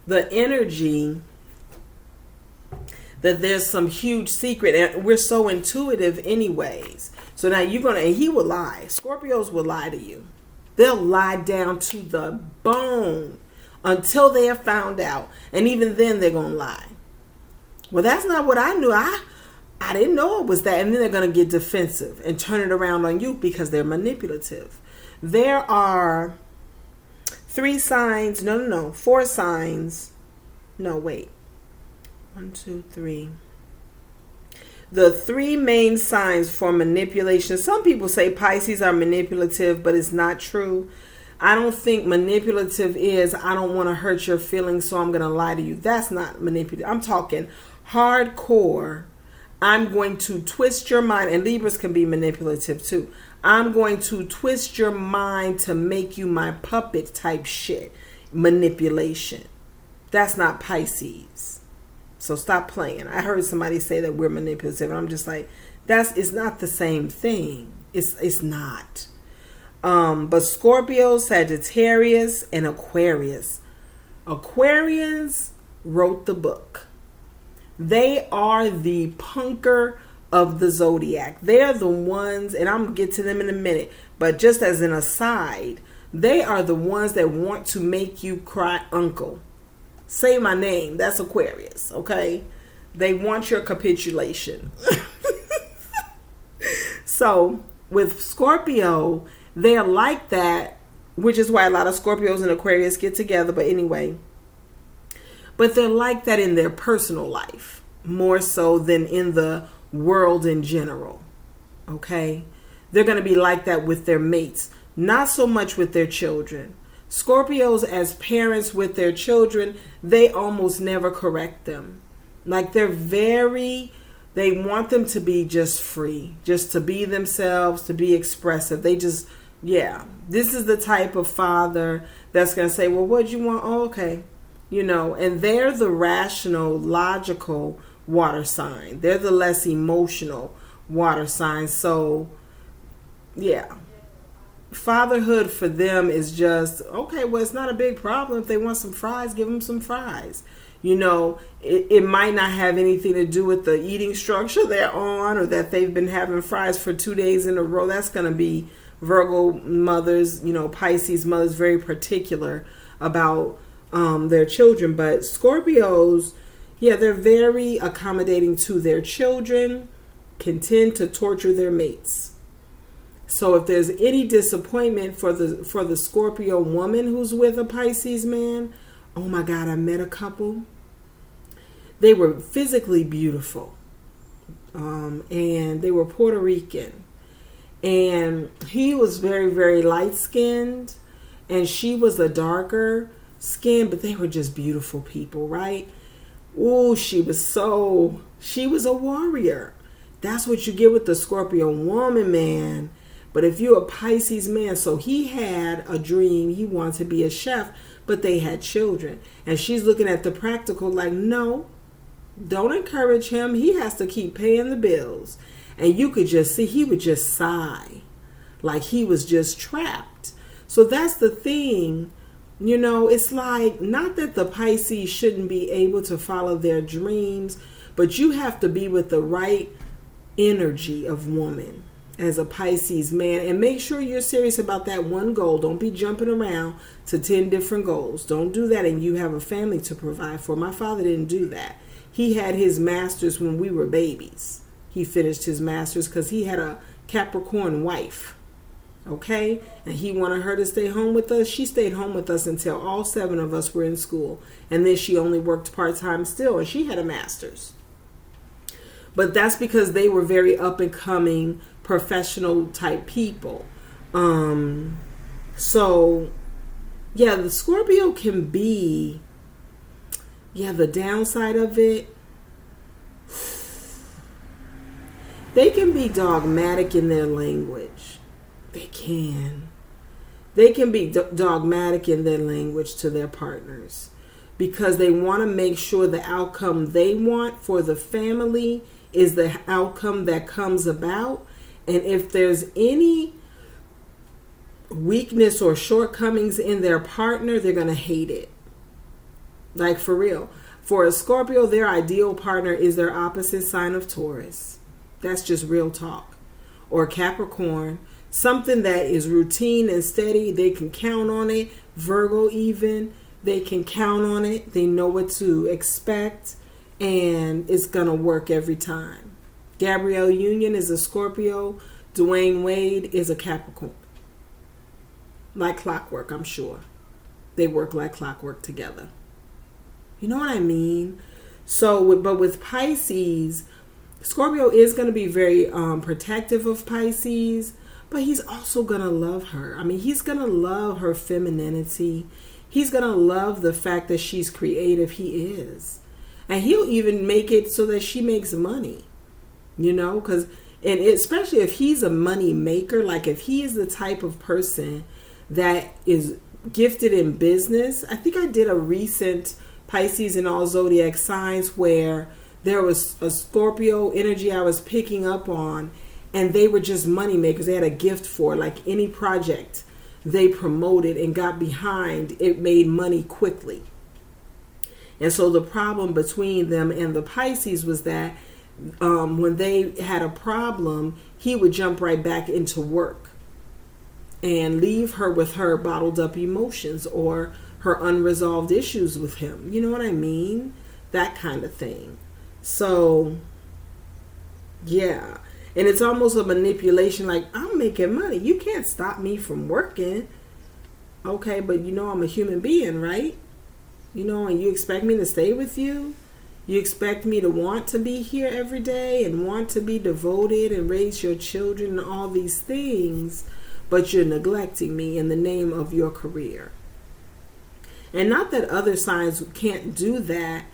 The energy that there's some huge secret, and we're so intuitive anyways. So now you're going to, and he will lie. Scorpios will lie to you. They'll lie down to the bone until they are found out. And even then they're going to lie. Well, that's not what I knew. I didn't know it was that. And then they're going to get defensive and turn it around on you because they're manipulative. There are 4 signs. No, wait. 1, 2, 3. The 3 main signs for manipulation. Some people say Pisces are manipulative, but it's not true. I don't think manipulative is, I don't want to hurt your feelings, so I'm going to lie to you. That's not manipulative. I'm talking hardcore. I'm going to twist your mind. And Libras can be manipulative too. I'm going to twist your mind to make you my puppet type shit. Manipulation. That's not Pisces. So stop playing. I heard somebody say that we're manipulative, and I'm just like, it's not the same thing. It's not. But Scorpio, Sagittarius, and Aquarius. Aquarians wrote the book. They are the punker of the Zodiac. They're the ones, and I'm going to get to them in a minute, but just as an aside, they are the ones that want to make you cry uncle. Say my name. That's Aquarius, okay? They want your capitulation. So, with Scorpio, they're like that, which is why a lot of Scorpios and Aquarius get together, but anyway. But they're like that in their personal life, more so than in the world in general, okay? They're going to be like that with their mates, not so much with their children. Scorpios as parents with their children, they almost never correct them. Like they want them to be just free, just to be themselves, to be expressive. This is the type of father that's going to say, well, what'd you want? Oh, okay. And they're the rational, logical water sign. They're the less emotional water sign. So, yeah. Fatherhood for them is just, okay, well, it's not a big problem. If they want some fries, give them some fries. It might not have anything to do with the eating structure they're on, or that they've been having fries for 2 days in a row. That's going to be Virgo mothers, Pisces mothers, very particular about their children. But Scorpios, they're very accommodating to their children, can tend to torture their mates. So if there's any disappointment for the Scorpio woman who's with a Pisces man, oh my God, I met a couple. They were physically beautiful, and they were Puerto Rican, and he was very, very light skinned, and she was a darker skin, but they were just beautiful people, right? Ooh, she was a warrior. That's what you get with the Scorpio woman, man. But if you're a Pisces man, so he had a dream, he wanted to be a chef, but they had children. And she's looking at the practical like, no, don't encourage him. He has to keep paying the bills. And you could just see, he would just sigh like he was just trapped. So that's the thing. It's like, not that the Pisces shouldn't be able to follow their dreams, but you have to be with the right energy of woman as a Pisces man, and make sure you're serious about that one goal. Don't be jumping around to 10 different goals. Don't do that, and you have a family to provide for. My father didn't do that. He had his master's when we were babies. He finished his master's because he had a Capricorn wife, okay? And he wanted her to stay home with us. She stayed home with us until all 7 of us were in school, and then she only worked part-time still, and she had a master's. But that's because they were very up-and-coming professional type people. So the Scorpio can be, the downside of it, they can be dogmatic in their language. They can be dogmatic in their language to their partners, because they want to make sure the outcome they want for the family is the outcome that comes about. And if there's any weakness or shortcomings in their partner, they're going to hate it. Like, for real. For a Scorpio, their ideal partner is their opposite sign of Taurus. That's just real talk. Or Capricorn. Something that is routine and steady. They can count on it. Virgo even. They can count on it. They know what to expect. And it's going to work every time. Gabrielle Union is a Scorpio. Dwayne Wade is a Capricorn. Like clockwork, I'm sure. They work like clockwork together. You know what I mean? But with Pisces, Scorpio is going to be very protective of Pisces, but he's also going to love her. I mean, he's going to love her femininity. He's going to love the fact that she's creative. He is. And he'll even make it so that she makes money. Because And especially if he's a money maker, like if he is the type of person that is gifted in business. I think I did a recent Pisces and all zodiac signs where there was a Scorpio energy I was picking up on, and they were just money makers. They had a gift for, like, any project they promoted and got behind, it made money quickly. And so the problem between them and the Pisces was that when they had a problem, he would jump right back into work and leave her with her bottled up emotions or her unresolved issues with him. You know what I mean? That kind of thing. So, yeah. And it's almost a manipulation, like, I'm making money. You can't stop me from working. Okay, but you know I'm a human being, right? You know, and you expect me to stay with you? You expect me to want to be here every day and want to be devoted and raise your children and all these things, but you're neglecting me in the name of your career. And not that other signs can't do that,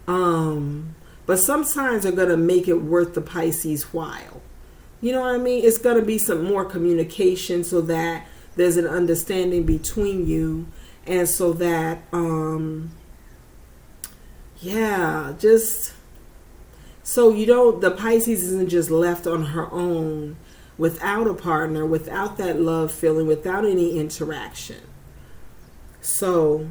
but some signs are going to make it worth the Pisces while. You know what I mean? It's going to be some more communication so that there's an understanding between you, and so that, just so you don't, the Pisces isn't just left on her own without a partner, without that love feeling, without any interaction. So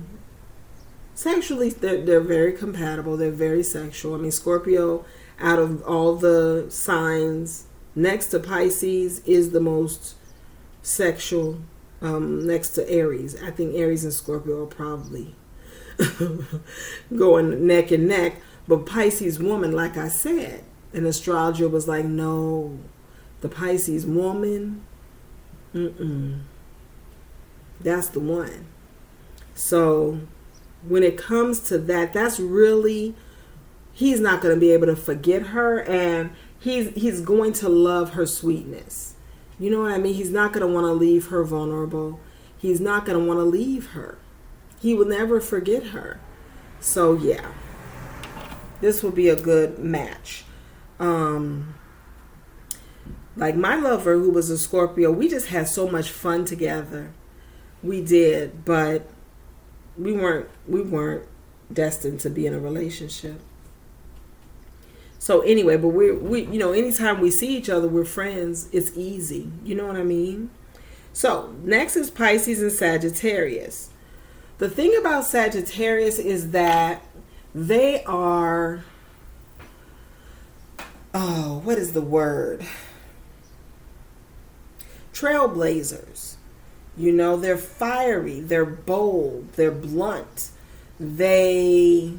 sexually, they're very compatible. They're very sexual. I mean, Scorpio, out of all the signs next to Pisces, is the most sexual, next to Aries. I think Aries and Scorpio are probably going neck and neck. But Pisces woman, like I said, an astrologer was like, no, the Pisces woman, that's the one. So when it comes to that, that's really, he's not going to be able to forget her, and he's going to love her sweetness. You know what I mean? He's not going to want to leave her vulnerable. He's not going to want to leave her. He will never forget her. So yeah, this will be a good match. Like my lover, who was a Scorpio, we just had so much fun together. We did, but we weren't destined to be in a relationship. So anyway, but we you know, anytime we see each other, we're friends. It's easy. You know what I mean? So next is Pisces and Sagittarius. The thing about Sagittarius is that they are, what is the word? Trailblazers. You know, they're fiery, they're bold, they're blunt, they're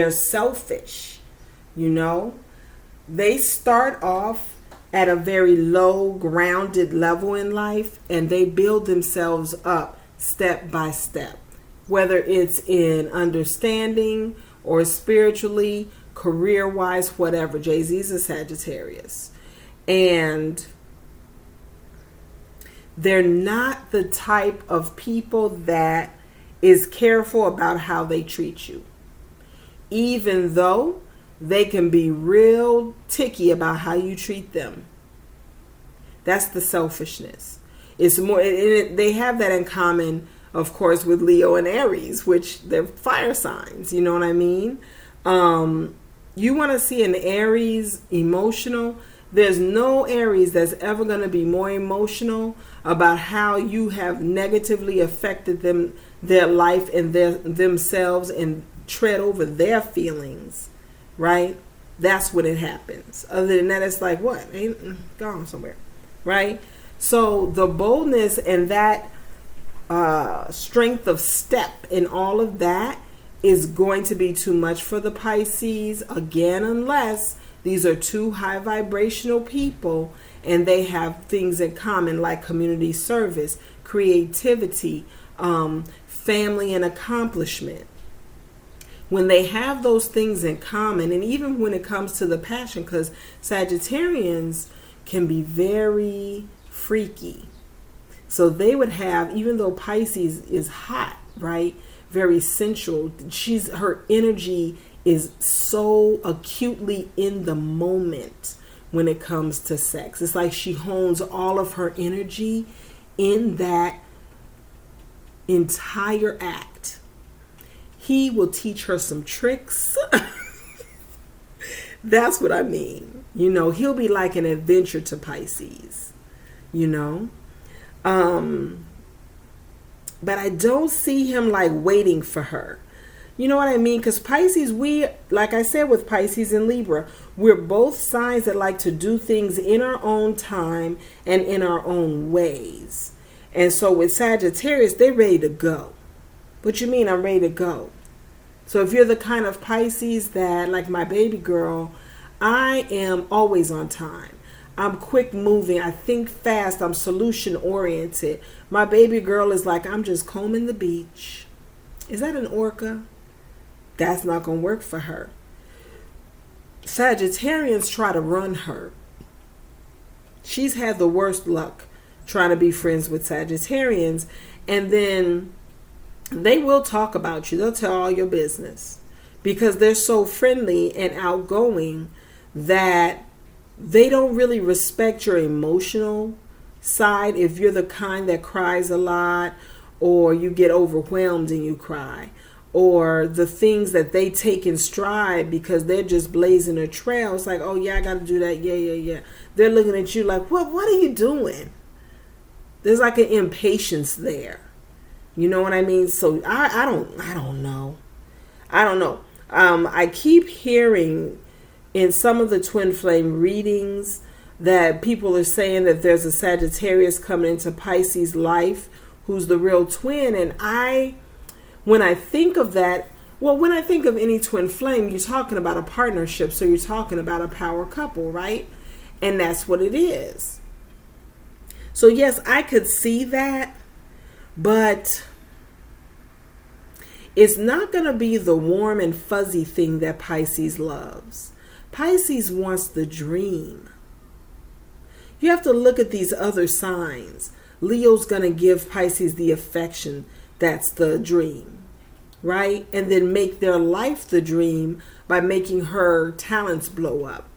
selfish, you know. They start off at a very low, grounded level in life, and they build themselves up step by step, whether it's in understanding or spiritually, career-wise, whatever. Jay-Z's a Sagittarius. And they're not the type of people that is careful about how they treat you, even though they can be real ticky about how you treat them. That's the selfishness. It's more, they have that in common, of course, with Leo and Aries, which they're fire signs. You know what I mean? You want to see an Aries emotional. There's no Aries that's ever going to be more emotional about how you have negatively affected them, their life and themselves, and tread over their feelings, right? That's when it happens. Other than that, it's like, what? Ain't gone somewhere, right? So the boldness and that strength of step and all of that is going to be too much for the Pisces, again, unless these are two high vibrational people and they have things in common like community service, creativity, family, and accomplishment. When they have those things in common, and even when it comes to the passion, because Sagittarians can be very freaky. So they would have, even though Pisces is hot, right? Very sensual. Her energy is so acutely in the moment when it comes to sex. It's like she hones all of her energy in that entire act. He will teach her some tricks. That's what I mean. You know, he'll be like an adventure to Pisces, you know. But I don't see him like waiting for her. You know what I mean? Because Pisces, like I said with Pisces and Libra, we're both signs that like to do things in our own time and in our own ways. And so with Sagittarius, they're ready to go. What you mean I'm ready to go? So if you're the kind of Pisces that, like my baby girl, I am always on time. I'm quick moving. I think fast. I'm solution oriented. My baby girl is like, I'm just combing the beach. Is that an orca? That's not going to work for her. Sagittarians try to run her. She's had the worst luck trying to be friends with Sagittarians. And then they will talk about you. They'll tell all your business because they're so friendly and outgoing that they don't really respect your emotional side. If you're the kind that cries a lot, or you get overwhelmed and you cry, or the things that they take in stride because they're just blazing a trail. It's like, oh yeah, I got to do that. Yeah. They're looking at you like, what are you doing? There's like an impatience there. You know what I mean? So I don't know. I keep hearing in some of the twin flame readings that people are saying that there's a Sagittarius coming into Pisces' life who's the real twin. And when I think of that, well, when I think of any twin flame, you're talking about a partnership. So you're talking about a power couple, right? And that's what it is. So yes, I could see that, but it's not going to be the warm and fuzzy thing that Pisces loves. Pisces wants the dream. You have to look at these other signs. Leo's going to give Pisces the affection. That's the dream, right? And then make their life the dream by making her talents blow up.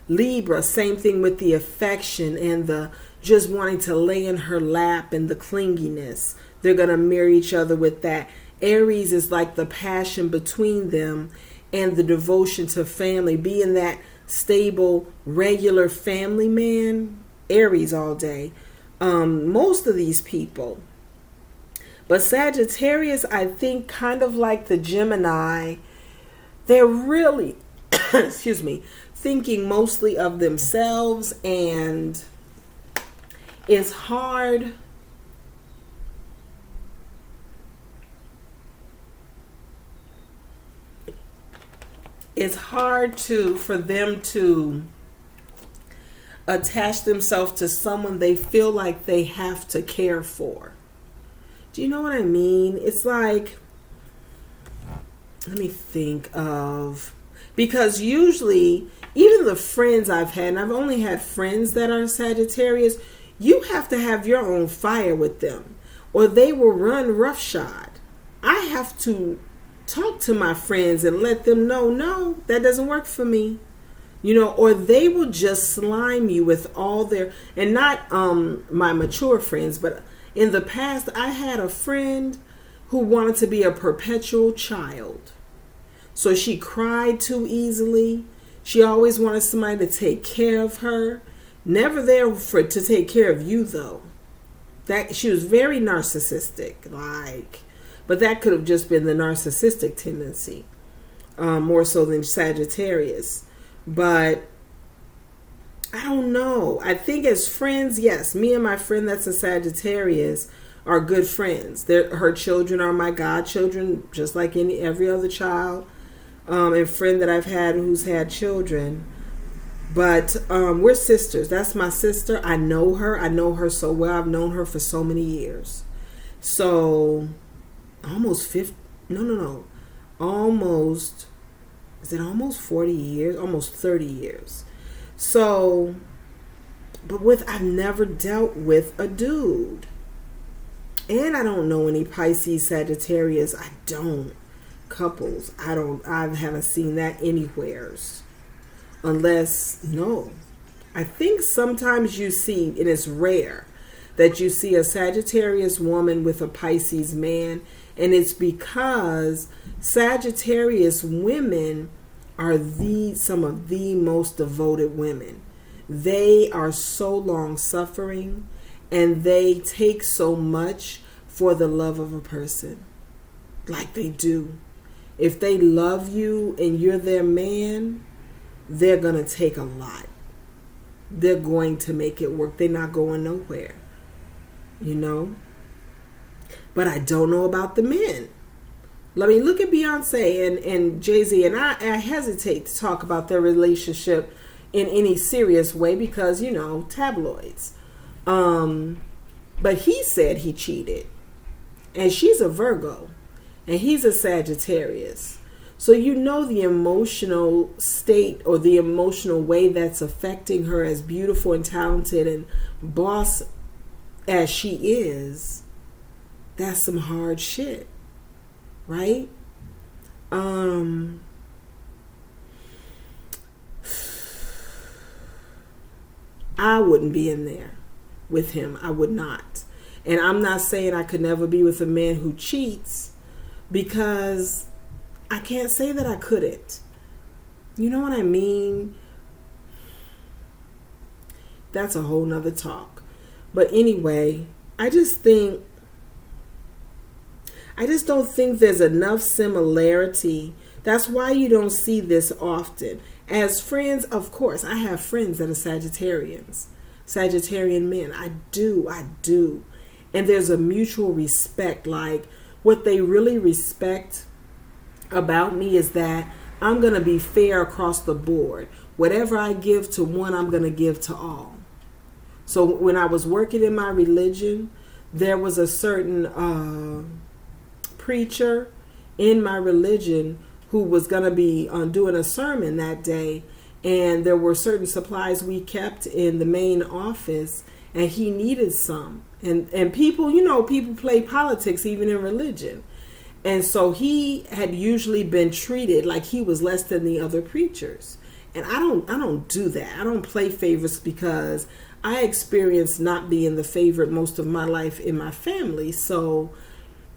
Libra, same thing with the affection and the just wanting to lay in her lap and the clinginess. They're going to mirror each other with that. Aries is like the passion between them and the devotion to family, being that stable, regular family man. Aries all day. Most of these people. But Sagittarius, I think, kind of like the Gemini, they're really, excuse me, thinking mostly of themselves, and it's hard. It's hard for them to attach themselves to someone they feel like they have to care for. Do you know what I mean? It's like, let me think of, because usually, even the friends I've had, and I've only had friends that are Sagittarius, you have to have your own fire with them, or they will run roughshod. I have to talk to my friends and let them know, no, that doesn't work for me. You know, or they will just slime you with all their, and not my mature friends, but in the past, I had a friend who wanted to be a perpetual child. So she cried too easily. She always wanted somebody to take care of her. Never there to take care of you, though. That she was very narcissistic, but that could have just been the narcissistic tendency, more so than Sagittarius. But I don't know. I think as friends, yes, me and my friend that's a Sagittarius are good friends. Her children are my godchildren, just like every other child and friend that I've had who's had children. But we're sisters. That's my sister. I know her. I know her so well. I've known her for so many years. So almost 50. No. Almost. Is it almost 40 years? Almost 30 years. So, but I've never dealt with a dude. And I don't know any Pisces, Sagittarius. I don't. Couples. I haven't seen that anywhere. Unless, no. I think sometimes you see, and it's rare, that you see a Sagittarius woman with a Pisces man. And it's because Sagittarius women are some of the most devoted women. They are so long suffering, and they take so much for the love of a person. Like they do. If they love you and you're their man, they're going to take a lot. They're going to make it work. They're not going nowhere. You know? But I don't know about the men. Let me look at Beyonce and Jay-Z, and I hesitate to talk about their relationship in any serious way because, you know, tabloids. But he said he cheated. And she's a Virgo. And he's a Sagittarius. So you know the emotional state or the emotional way that's affecting her, as beautiful and talented and boss as she is. That's some hard shit. Right? I wouldn't be in there with him. I would not. And I'm not saying I could never be with a man who cheats, because I can't say that I couldn't. You know what I mean? That's a whole nother talk. But anyway, I just don't think there's enough similarity. That's why you don't see this often. As friends, of course, I have friends that are Sagittarians, Sagittarian men. I do. And there's a mutual respect. Like, what they really respect about me is that I'm going to be fair across the board. Whatever I give to one, I'm going to give to all. So when I was working in my religion, there was a certain preacher in my religion who was going to be doing a sermon that day, and there were certain supplies we kept in the main office, and he needed some. And people, you know, people play politics even in religion. And so he had usually been treated like he was less than the other preachers. And I don't do that. I don't play favorites, because I experienced not being the favorite most of my life in my family. So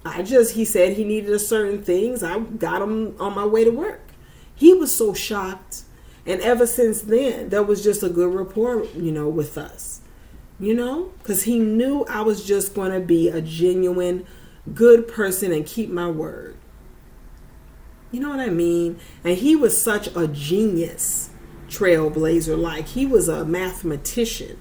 he said he needed a certain things. I got him on my way to work. He was so shocked. And ever since then, there was just a good rapport, you know, with us, you know, because he knew I was just going to be a genuine good person and keep my word. You know what I mean? And he was such a genius trailblazer. Like, he was a mathematician,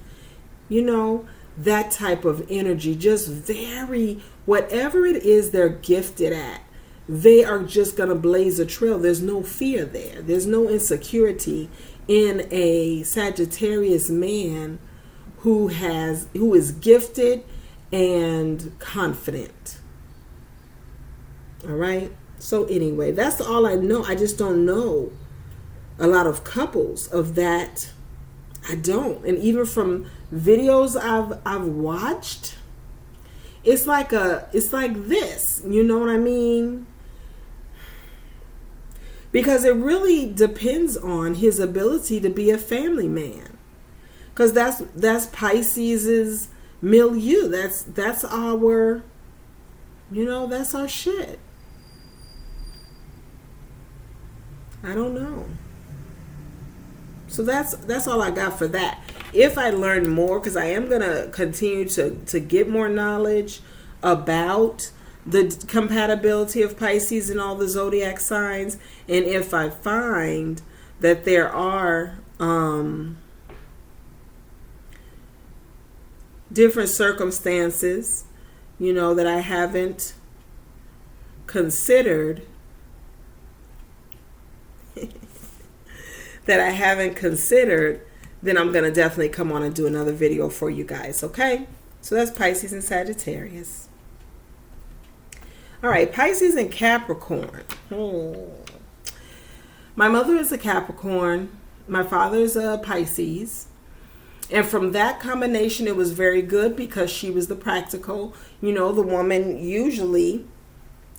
you know, that type of energy, just very, whatever it is they're gifted at, they are just going to blaze a trail. There's no fear there. There's no insecurity in a Sagittarius man who is gifted and confident. All right. So anyway, that's all I know. I just don't know a lot of couples of that. I don't. And even from videos I've watched, it's like this. You know what I mean? Because it really depends on his ability to be a family man. Because that's Pisces' milieu. That's our, you know, that's our shit. I don't know. So that's all I got for that. If I learn more, because I am going to continue to get more knowledge about the compatibility of Pisces and all the zodiac signs, and if I find that there are different circumstances, you know, that I haven't considered, then I'm going to definitely come on and do another video for you guys, okay? So that's Pisces and Sagittarius. All right, Pisces and Capricorn. My mother is a Capricorn. My father is a Pisces. And from that combination, it was very good because she was the practical, you know, the woman usually,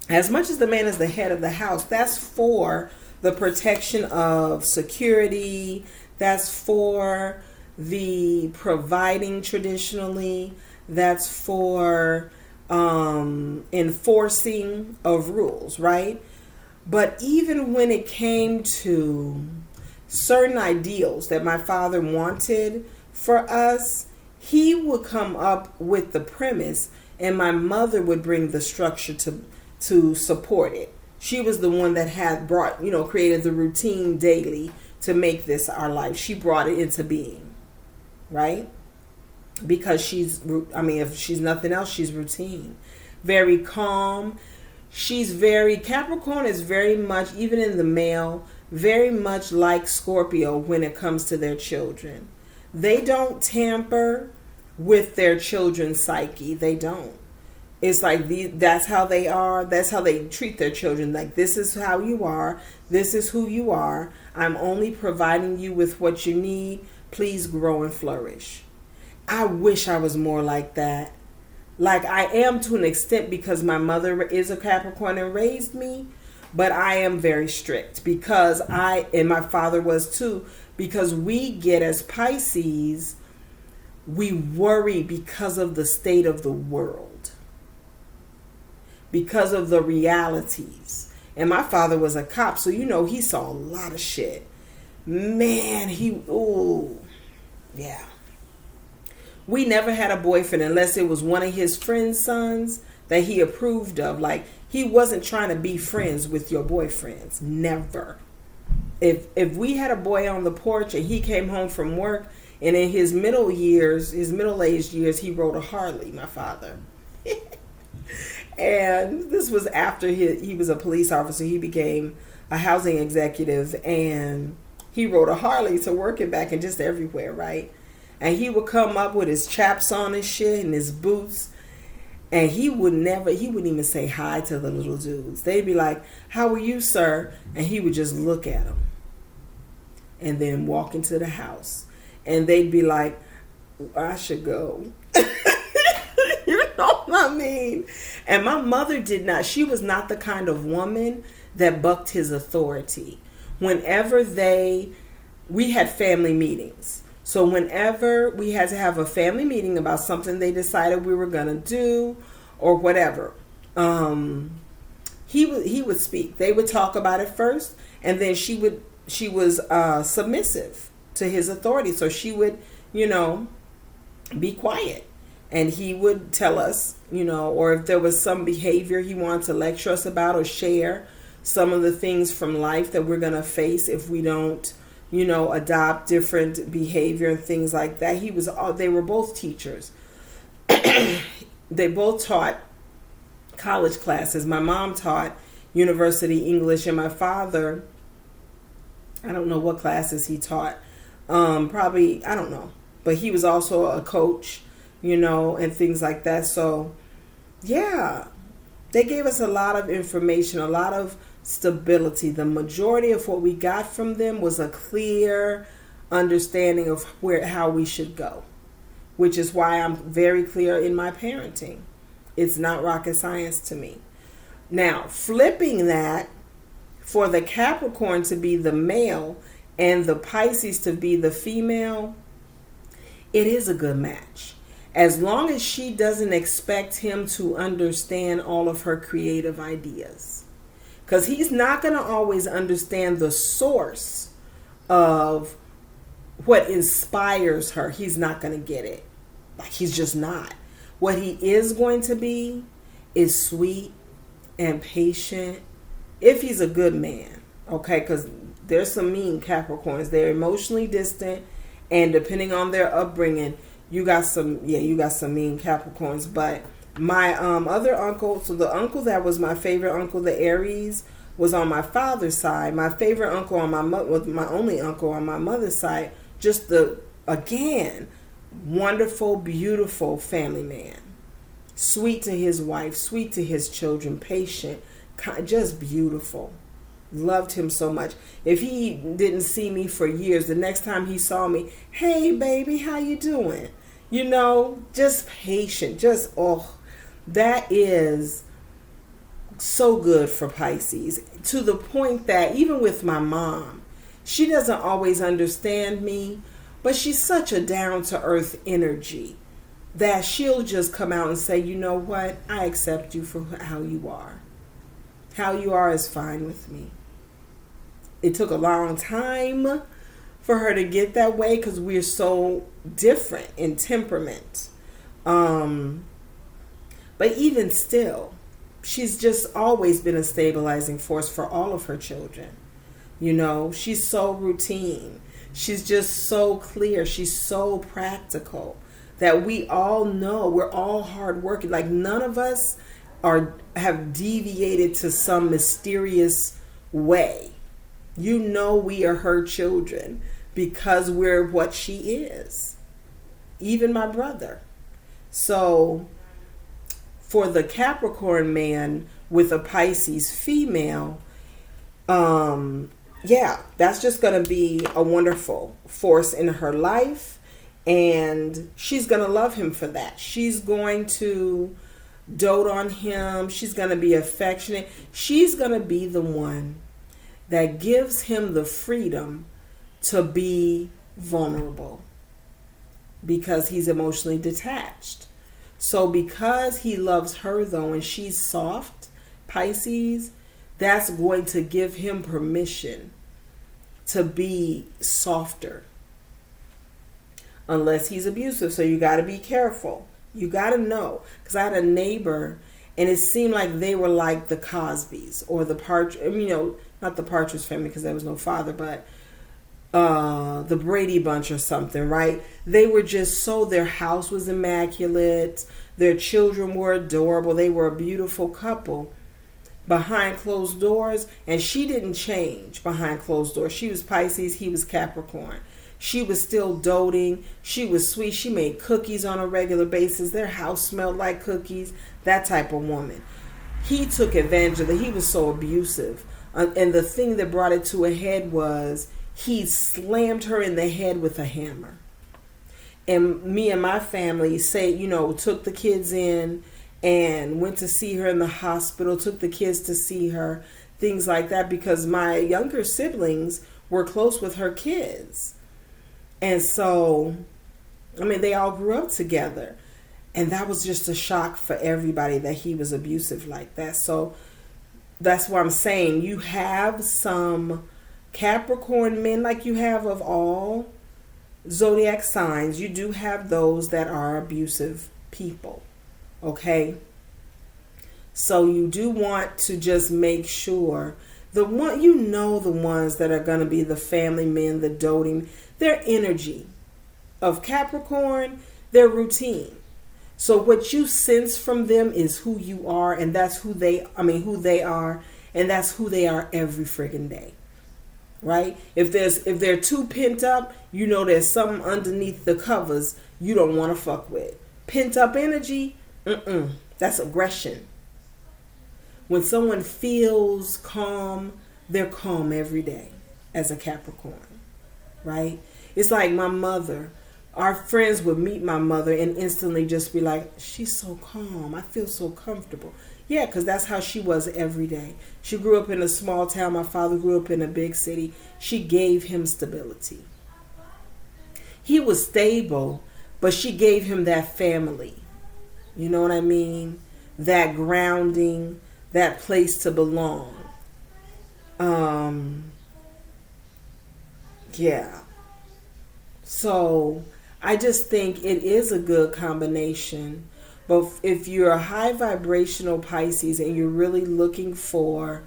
as much as the man is the head of the house, that's for the protection of security. That's for the providing traditionally. That's for enforcing of rules, right? But even when it came to certain ideals that my father wanted for us, he would come up with the premise and my mother would bring the structure to support it. She was the one that had brought, created the routine daily to make this our life. She brought it into being, right? Because if she's nothing else, she's routine. Very calm. Capricorn is very much, even in the male, very much like Scorpio when it comes to their children. They don't tamper with their children's psyche. They don't. It's like that's how they are. That's how they treat their children. Like, this is how you are. This is who you are. I'm only providing you with what you need. Please grow and flourish. I wish I was more like that. Like, I am to an extent because my mother is a Capricorn and raised me. But I am very strict because and my father was too, because we get, as Pisces, we worry because of the state of the world, because of the realities. And my father was a cop, so he saw a lot of shit. Man, yeah. We never had a boyfriend unless it was one of his friend's sons that he approved of. Like, he wasn't trying to be friends with your boyfriends. Never. If we had a boy on the porch and he came home from work, and in his middle-aged years, he rode a Harley, my father. And this was after he was a police officer. He became a housing executive, and he rode a Harley to work and back and just everywhere, right? And he would come up with his chaps on and shit and his boots. And he wouldn't even say hi to the little dudes. They'd be like, "How are you, sir?" And he would just look at them and then walk into the house. And they'd be like, "I should go." You know what I mean? And my mother she was not the kind of woman that bucked his authority. Whenever we had family meetings. So whenever we had to have a family meeting about something they decided we were going to do or whatever, he would speak. They would talk about it first, and then she was submissive to his authority. So she would, be quiet. And he would tell us, or if there was some behavior he wanted to lecture us about or share some of the things from life that we're going to face if we don't, adopt different behavior and things like that. They were both teachers. They both taught college classes. My mom taught university English, and my father, I don't know what classes he taught. Probably, I don't know. But he was also a coach, and things like that. So, yeah, they gave us a lot of information, a lot of stability. The majority of what we got from them was a clear understanding of how we should go, which is why I'm very clear in my parenting. It's not rocket science to me. Now, flipping that, for the Capricorn to be the male and the Pisces to be the female, it is a good match. As long as she doesn't expect him to understand all of her creative ideas. Because he's not going to always understand the source of what inspires her. He's not going to get it. Like, he's just not. What he is going to be is sweet and patient if he's a good man. Okay? Because there's some mean Capricorns. They're emotionally distant, and depending on their upbringing, you got some mean Capricorns. But my other uncle, so the uncle that was my favorite uncle, the Aries, was on my father's side. My favorite uncle on my only uncle on my mother's side, just again, wonderful, beautiful family man. Sweet to his wife, sweet to his children, patient, just beautiful. Loved him so much. If he didn't see me for years, the next time he saw me, "Hey baby, how you doing?" Just patient. That is so good for Pisces, to the point that even with my mom, she doesn't always understand me, But she's such a down-to-earth energy that she'll just come out and say, you know what? I accept you for how you are. How you are is fine with me. It took a long time for her to get that way because we're so different in temperament. But even still, she's just always been a stabilizing force for all of her children. You know, she's so routine. She's just so clear. She's so practical that we all know we're all hardworking. Like none of us have deviated to some mysterious way. You know we are her children because we're what she is. Even my brother. So for the Capricorn man with a Pisces female, that's just going to be a wonderful force in her life. And she's going to love him for that. She's going to dote on him. She's going to be affectionate. She's going to be the one that gives him the freedom to be vulnerable because he's emotionally detached. So because he loves her though, and she's soft, Pisces, that's going to give him permission to be softer. Unless he's abusive. So you got to be careful. You got to know. Because I had a neighbor and it seemed like they were like the Cosbys or the not the Partridge Family because there was no father, but the Brady Bunch or something, right? They were just their house was immaculate. Their children were adorable. They were a beautiful couple behind closed doors. And she didn't change behind closed doors. She was Pisces. He was Capricorn. She was still doting. She was sweet. She made cookies on a regular basis. Their house smelled like cookies. That type of woman. He took advantage of it. He was so abusive. And the thing that brought it to a head was he slammed her in the head with a hammer. And me and my family took the kids in and went to see her in the hospital, took the kids to see her, things like that, because my younger siblings were close with her kids. And so, they all grew up together. And that was just a shock for everybody that he was abusive like that. So that's what I'm saying. You have some Capricorn men like you have of all zodiac signs. You do have those that are abusive people. Okay? So you do want to just make sure the ones that are going to be the family men, the doting, their energy of Capricorn, their routine. So what you sense from them is who you are, and that's who they are, and that's who they are every friggin' day. Right? If they're too pent up, there's something underneath the covers you don't want to fuck with. Pent up energy, that's aggression. When someone feels calm, they're calm every day as a Capricorn. Right? It's like my mother. Our friends would meet my mother and instantly just be like, she's so calm. I feel so comfortable. Yeah, because that's how she was every day. She grew up in a small town. My father grew up in a big city. She gave him stability. He was stable, but she gave him that family. You know what I mean? That grounding, that place to belong. Yeah. So I just think it is a good combination. But if you're a high vibrational Pisces and you're really looking for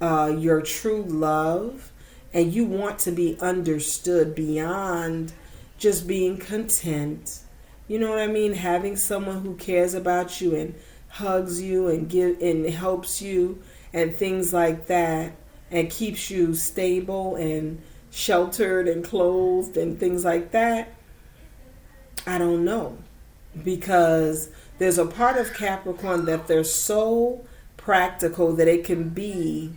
your true love and you want to be understood beyond just being content, you know what I mean? Having someone who cares about you and hugs you and helps you and things like that and keeps you stable and sheltered and clothed and things like that, I don't know. Because there's a part of Capricorn that they're so practical that it can be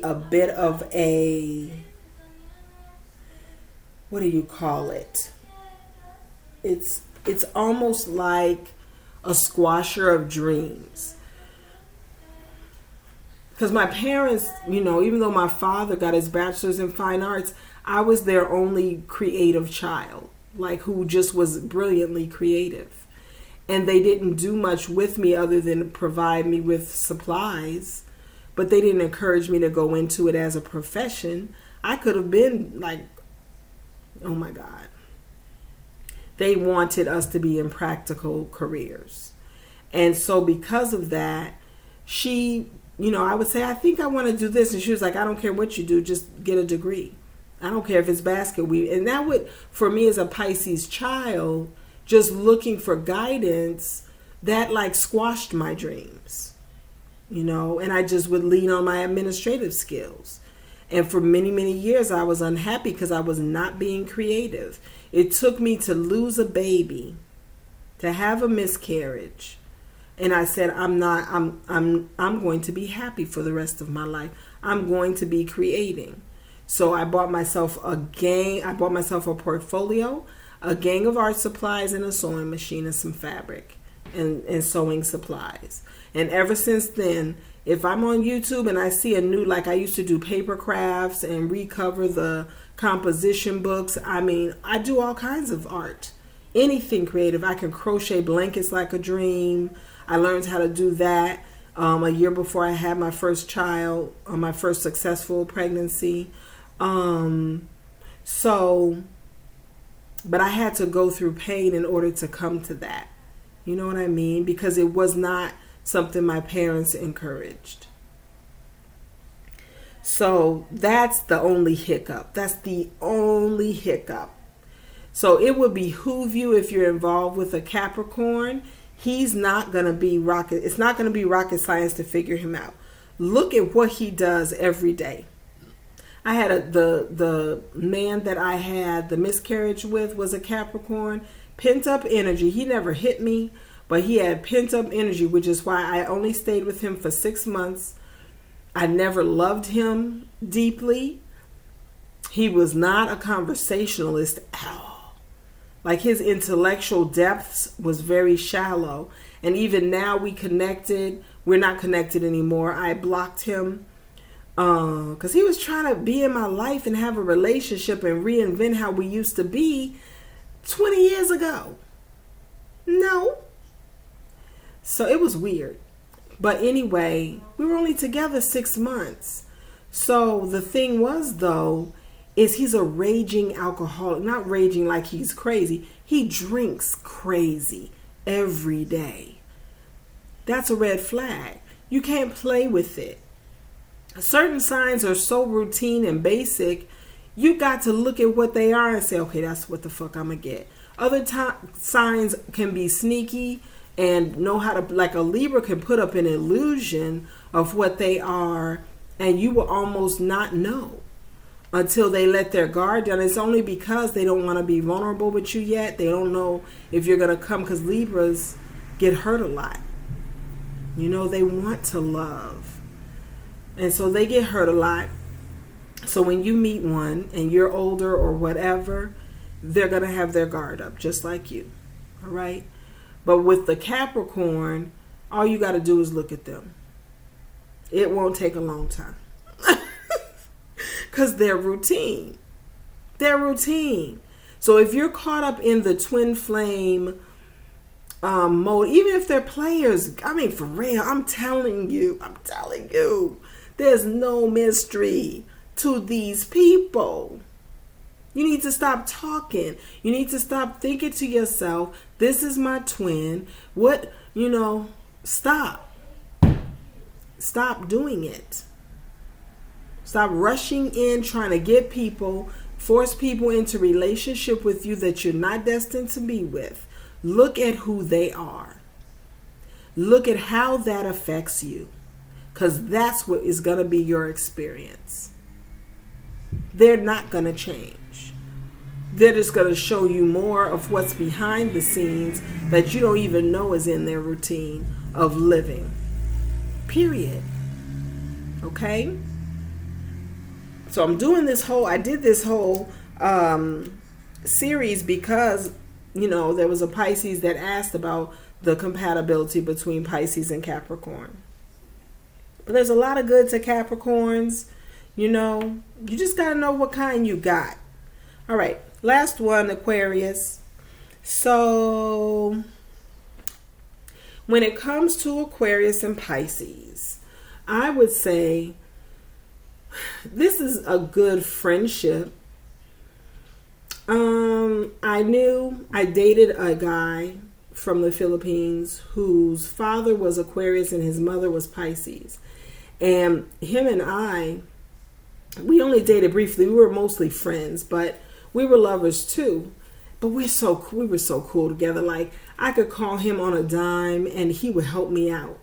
a bit of a, what do you call it? It's almost like a squasher of dreams. Because my parents, even though my father got his bachelor's in fine arts, I was their only creative child, like who just was brilliantly creative. And they didn't do much with me other than provide me with supplies, but they didn't encourage me to go into it as a profession. I could have been like, oh my God. They wanted us to be in practical careers. And so because of that, she, I would say, I think I want to do this. And she was like, I don't care what you do, just get a degree. I don't care if it's basket weaving. And that would, for me as a Pisces child, just looking for guidance, that like squashed my dreams, and I just would lean on my administrative skills. And for many, many years, I was unhappy because I was not being creative. It took me to lose a baby, to have a miscarriage. And I said, I'm going to be happy for the rest of my life. I'm going to be creating. So I bought myself a portfolio, a gang of art supplies, and a sewing machine and some fabric and sewing supplies. And ever since then, if I'm on YouTube and I see a new, like I used to do paper crafts and recover the composition books. I do all kinds of art, anything creative. I can crochet blankets like a dream. I learned how to do that a year before I had my first child, my first successful pregnancy. But I had to go through pain in order to come to that. You know what I mean? Because it was not something my parents encouraged. So that's the only hiccup. That's the only hiccup. So it would behoove you, if you're involved with a Capricorn, he's not going to be rocket. It's not going to be rocket science to figure him out. Look at what he does every day. I had the man that I had the miscarriage with was a Capricorn. Pent up energy. He never hit me, but he had pent up energy, which is why I only stayed with him for 6 months. I never loved him deeply. He was not a conversationalist at all. Like, his intellectual depths was very shallow. And even now we connected. We're not connected anymore. I blocked him because he was trying to be in my life and have a relationship and reinvent how we used to be 20 years ago. No. So it was weird. But anyway, we were only together 6 months. So the thing was, though, is he's a raging alcoholic. Not raging like he's crazy. He drinks crazy every day. That's a red flag. You can't play with it. Certain signs are so routine and basic, you got to look at what they are and say, okay, that's what the fuck I'm going to get. Other signs can be sneaky and know how to, like a Libra can put up an illusion of what they are, and you will almost not know until they let their guard down. It's only because they don't want to be vulnerable with you yet. They don't know if you're going to come, because Libras get hurt a lot. They want to love. And so they get hurt a lot. So when you meet one and you're older or whatever, they're going to have their guard up just like you. All right? But with the Capricorn, all you got to do is look at them. It won't take a long time. Because they're routine. They're routine. So if you're caught up in the twin flame mode, even if they're players, for real, I'm telling you, there's no mystery to these people. You need to stop talking. You need to stop thinking to yourself, this is my twin. Stop. Stop doing it. Stop rushing in, trying to get people, force people into relationship with you that you're not destined to be with. Look at who they are. Look at how that affects you. Because that's what is going to be your experience. They're not going to change. They're just going to show you more of what's behind the scenes that you don't even know is in their routine of living. Period. Okay? So I did this whole series because, there was a Pisces that asked about the compatibility between Pisces and Capricorn. But there's a lot of good to Capricorns. You know, you just got to know what kind you got. All right, last one, Aquarius. So when it comes to Aquarius and Pisces, I would say this is a good friendship. I dated a guy from the Philippines whose father was Aquarius and his mother was Pisces. And him and we only dated briefly. We were mostly friends, but we were lovers too. But we were so cool together. Like, I could call him on a dime and he would help me out.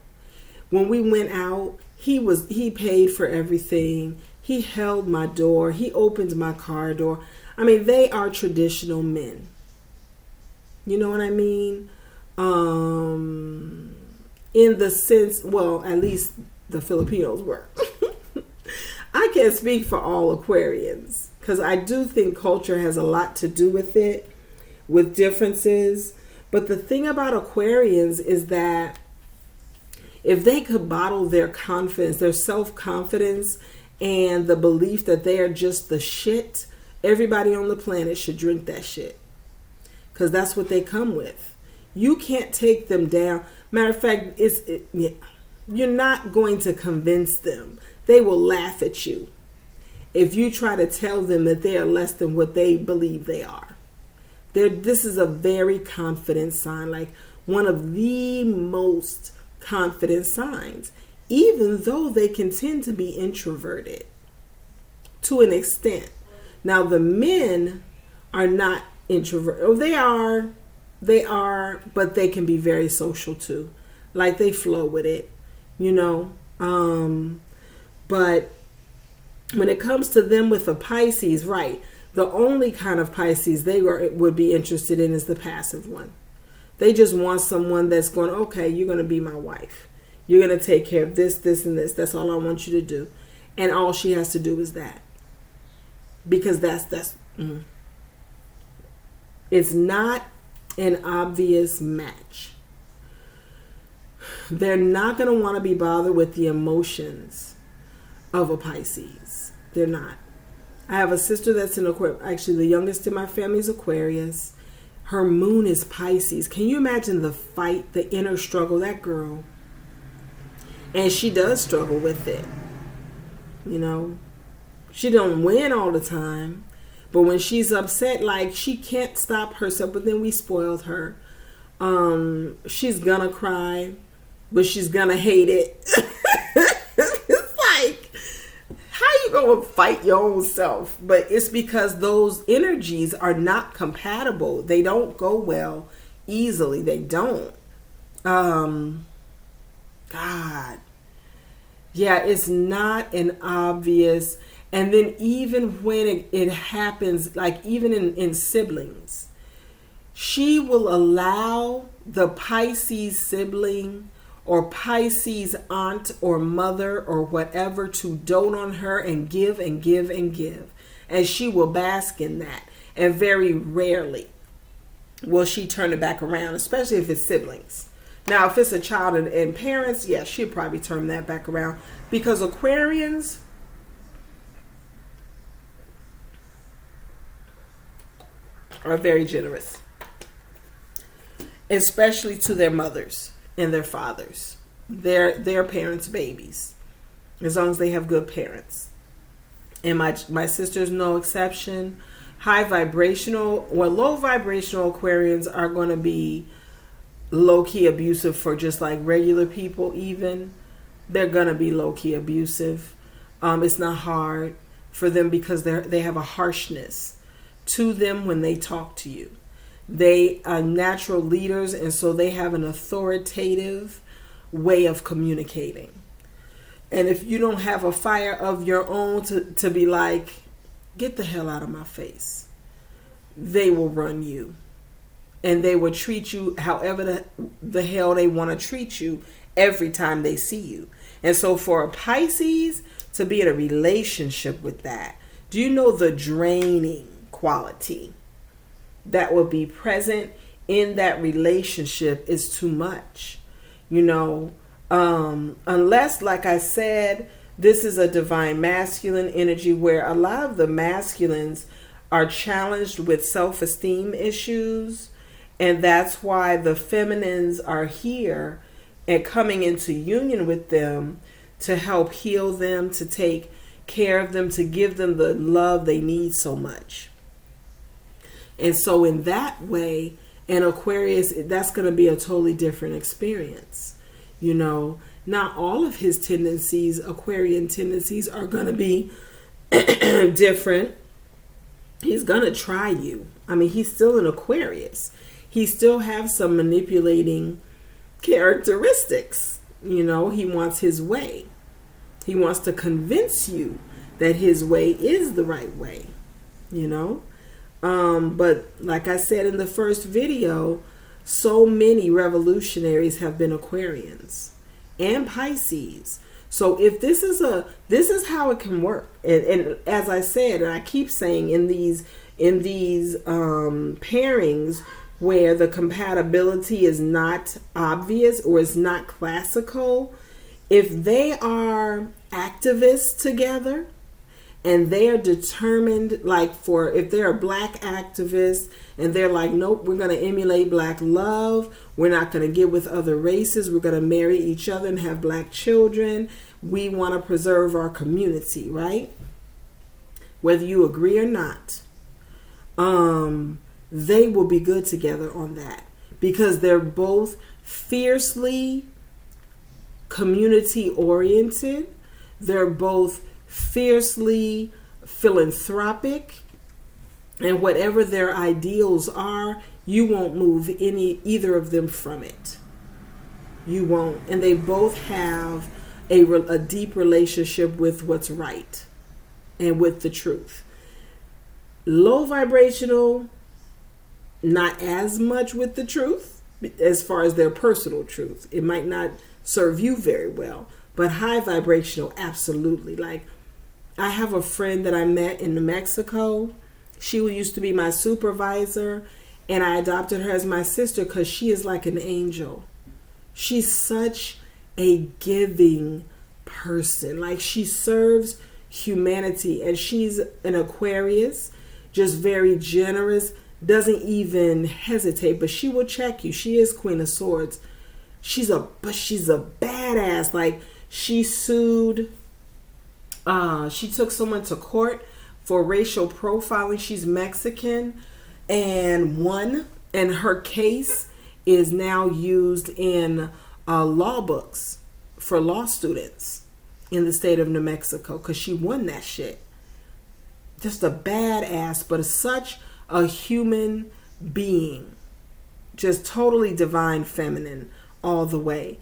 When we went out, he paid for everything. He held my door. He opened my car door. I mean, they are traditional men. You know what I mean? In the sense, well, at least the Filipinos were. I can't speak for all Aquarians because I do think culture has a lot to do with it, with differences. But the thing about Aquarians is that if they could bottle their confidence, their self-confidence, and the belief that they are just the shit, everybody on the planet should drink that shit. Because that's what they come with. You can't take them down. Matter of fact, you're not going to convince them. They will laugh at you if you try to tell them that they are less than what they believe they are. This is a very confident sign, like one of the most confident signs, even though they can tend to be introverted to an extent. Now, the men are not introverted. Oh, they are, but they can be very social too. Like, they flow with it, you know. But when it comes to them with a Pisces, right, the only kind of Pisces they would be interested in is the passive one. They just want someone that's going, okay, you're going to be my wife. You're going to take care of this, this, and this. That's all I want you to do. And all she has to do is that. Because it's not an obvious match. They're not going to want to be bothered with the emotions of a Pisces. They're not. I have a sister that's an Aquarius. Actually, the youngest in my family is Aquarius. Her moon is Pisces. Can you imagine the fight, the inner struggle, that girl? And she does struggle with it. You know, she don't win all the time, but when she's upset, like, she can't stop herself. But then we spoiled her. She's gonna cry, but she's gonna hate it. It's like, how you gonna fight your own self? But it's because those energies are not compatible. They don't go well easily. They don't. God. Yeah, it's not an obvious. And then even when it happens, like even in siblings, she will allow the Pisces sibling or Pisces aunt or mother or whatever to dote on her and give and give and give. And she will bask in that. And very rarely will she turn it back around, especially if it's siblings. Now, if it's a child and parents, yeah, she'll probably turn that back around. Because Aquarians are very generous, especially to their mothers and their fathers, their parents' babies, as long as they have good parents. And my sister's no exception. High vibrational or low vibrational Aquarians are going to be low-key abusive for just like regular people. Even they're going to be low-key abusive. It's not hard for them because they have a harshness to them when they talk to you. They are natural leaders, and so they have an authoritative way of communicating. And if you don't have a fire of your own to be like, get the hell out of my face, they will run you. And they will treat you however the hell they want to treat you every time they see you. And so for a Pisces to be in a relationship with that, do you know the draining quality that will be present in that relationship is too much? You know, unless, like I said, This is a divine masculine energy where a lot of the masculines are challenged with self-esteem issues, and that's why the feminines are here and coming into union with them to help heal them, to take care of them, to give them the love they need so much. And so in that way, in Aquarius, that's going to be a totally different experience. You know, not all of his tendencies, Aquarian tendencies, are going to be different. He's going to try you. I mean, he's still an Aquarius. He still has some manipulating characteristics. You know, he wants his way. He wants to convince you that his way is the right way, you know. But like I said in the first video, so many revolutionaries have been Aquarians and Pisces. So if this is how it can work. And as I said, and I keep saying in these pairings where the compatibility is not obvious or is not classical, if they are activists together and they are determined, like if they're a black activist and they're like, nope, we're going to emulate black love, we're not going to get with other races, we're going to marry each other and have black children, we want to preserve our community, right? Whether you agree or not, they will be good together on that because they're both fiercely community oriented. They're both fiercely philanthropic, and whatever their ideals are, you won't move either of them from it. You won't. And they both have a deep relationship with what's right and with the truth. Low vibrational, not as much with the truth as far as their personal truth. It might not serve you very well, but high vibrational, absolutely. Like, I have a friend that I met in New Mexico. She used to be my supervisor, and I adopted her as my sister because she is like an angel. She's such a giving person. Like, she serves humanity, and she's an Aquarius, just very generous, doesn't even hesitate, but she will check you. She is Queen of Swords. She's a badass. Like, she sued, she took someone to court for racial profiling. She's Mexican and won, and her case is now used in law books for law students in the state of New Mexico because she won that shit. Just a badass, but such a human being. Just totally divine feminine all the way.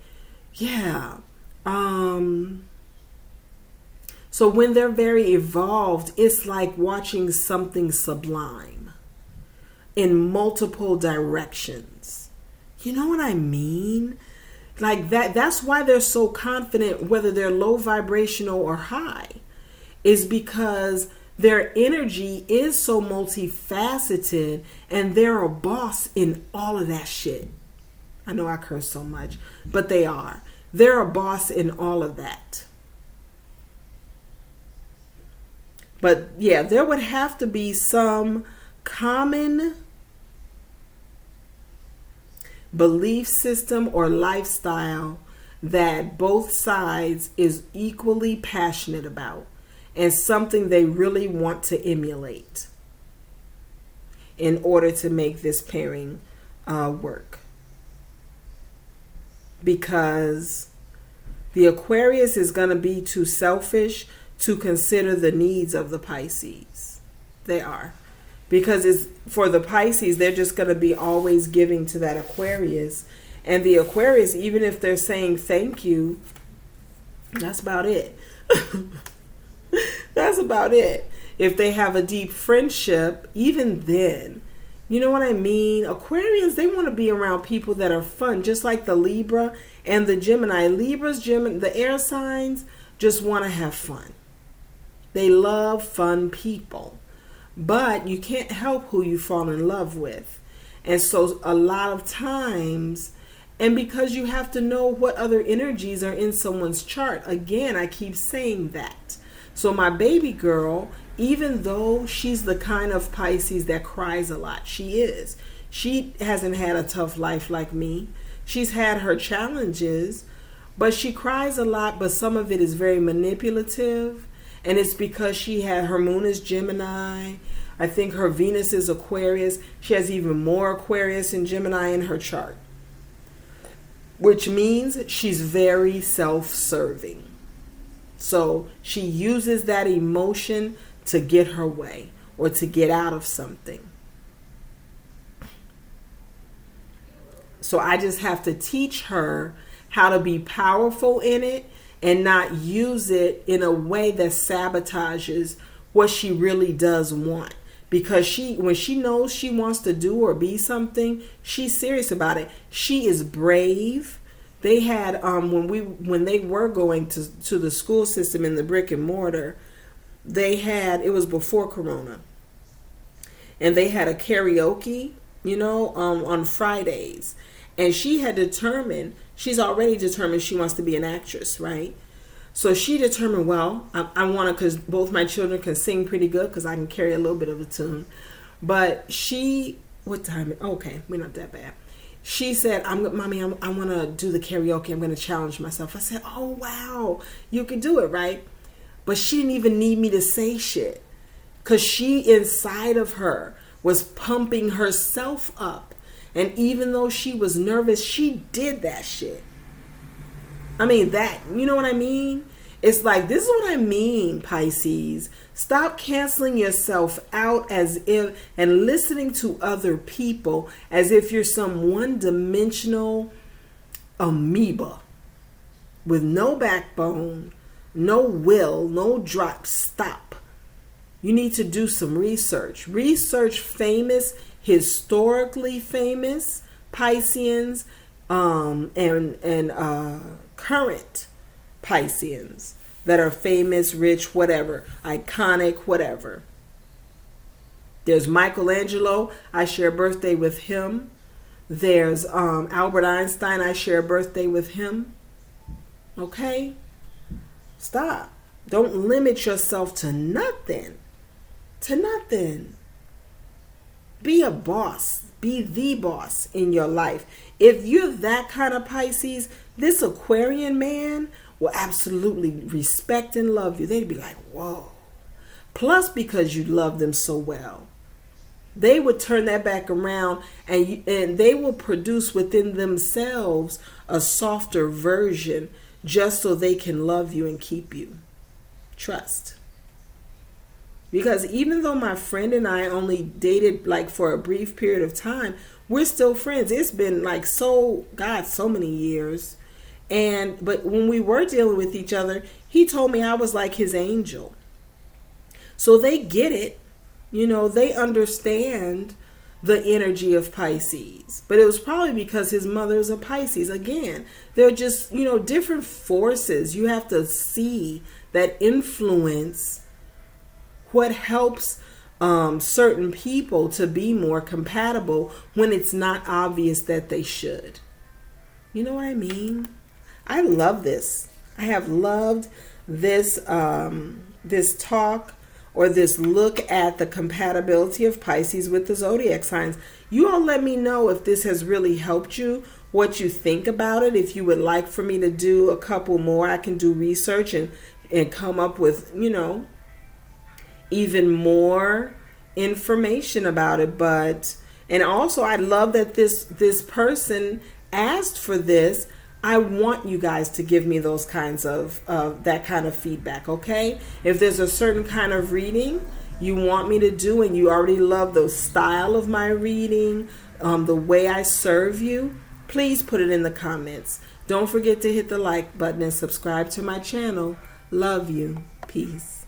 Yeah. So when they're very evolved, it's like watching something sublime in multiple directions. You know what I mean? Like that's why they're so confident, whether they're low vibrational or high, is because their energy is so multifaceted and they're a boss in all of that shit. I know I curse so much, but they are. They're a boss in all of that. But yeah, there would have to be some common belief system or lifestyle that both sides is equally passionate about and something they really want to emulate in order to make this pairing work. Because the Aquarius is going to be too selfish to consider the needs of the Pisces. They are. Because it's for the Pisces, they're just going to be always giving to that Aquarius. And the Aquarius, even if they're saying thank you, that's about it. That's about it. If they have a deep friendship, even then, you know what I mean? Aquarians, they want to be around people that are fun, just like the Libra and the Gemini. The air signs just want to have fun. They love fun people. But you can't help who you fall in love with. And so a lot of times, And because you have to know what other energies are in someone's chart. Again, I keep saying that. So my baby girl, even though she's the kind of Pisces that cries a lot, she is. She hasn't had a tough life like me. She's had her challenges, but she cries a lot, but some of it is very manipulative. And it's because she had, her moon is Gemini. I think her Venus is Aquarius. She has even more Aquarius and Gemini in her chart, which means she's very self-serving. So she uses that emotion to get her way or to get out of something. So I just have to teach her how to be powerful in it and not use it in a way that sabotages what she really does want. Because when she knows she wants to do or be something, she's serious about it. She is brave. They had when they were going to the school system in the brick and mortar, they had, it was before Corona, and they had a karaoke, on Fridays, and she had determined, she's already determined she wants to be an actress, right? So she determined, well, I want to, because both my children can sing pretty good, because I can carry a little bit of a tune. But what time? Okay, we're not that bad. She said, Mommy, I want to do the karaoke. I'm going to challenge myself. I said, oh, wow, you can do it, right? But she didn't even need me to say shit, because she, inside of her, was pumping herself up. And even though she was nervous, she did that shit. I mean, you know what I mean? It's like, this is what I mean, Pisces. Stop canceling yourself out and listening to other people as if you're some one-dimensional amoeba with no backbone, no will, no drive. Stop. You need to do some research. Research historically famous Pisceans, and current Pisceans that are famous, rich, whatever, iconic, whatever. There's Michelangelo. I share a birthday with him. There's Albert Einstein. I share a birthday with him. Okay? Stop. Don't limit yourself to nothing. To nothing. Be a boss. Be the boss in your life. If you're that kind of Pisces, this Aquarian man will absolutely respect and love you. They'd be like, whoa. Plus, because you love them so well, they would turn that back around, and they will produce within themselves a softer version just so they can love you and keep you. Trust. Because even though my friend and I only dated like for a brief period of time, we're still friends. It's been like so many years. But when we were dealing with each other, he told me I was like his angel. So they get it. They understand the energy of Pisces. But it was probably because his mother is a Pisces. Again, they're just, different forces. You have to see that influence what helps certain people to be more compatible when it's not obvious that they should. You know what I mean? I love this. I have loved this this talk or this look at the compatibility of Pisces with the zodiac signs. You all let me know if this has really helped you, what you think about it. If you would like for me to do a couple more, I can do research and come up with, even more information about it. And also I love that this person asked for this. I want you guys to give me those kinds of that kind of feedback. Okay, if there's a certain kind of reading you want me to do and you already love the style of my reading, the way I serve you, please put it in the comments. Don't forget to hit the like button and subscribe to my channel. Love you. Peace.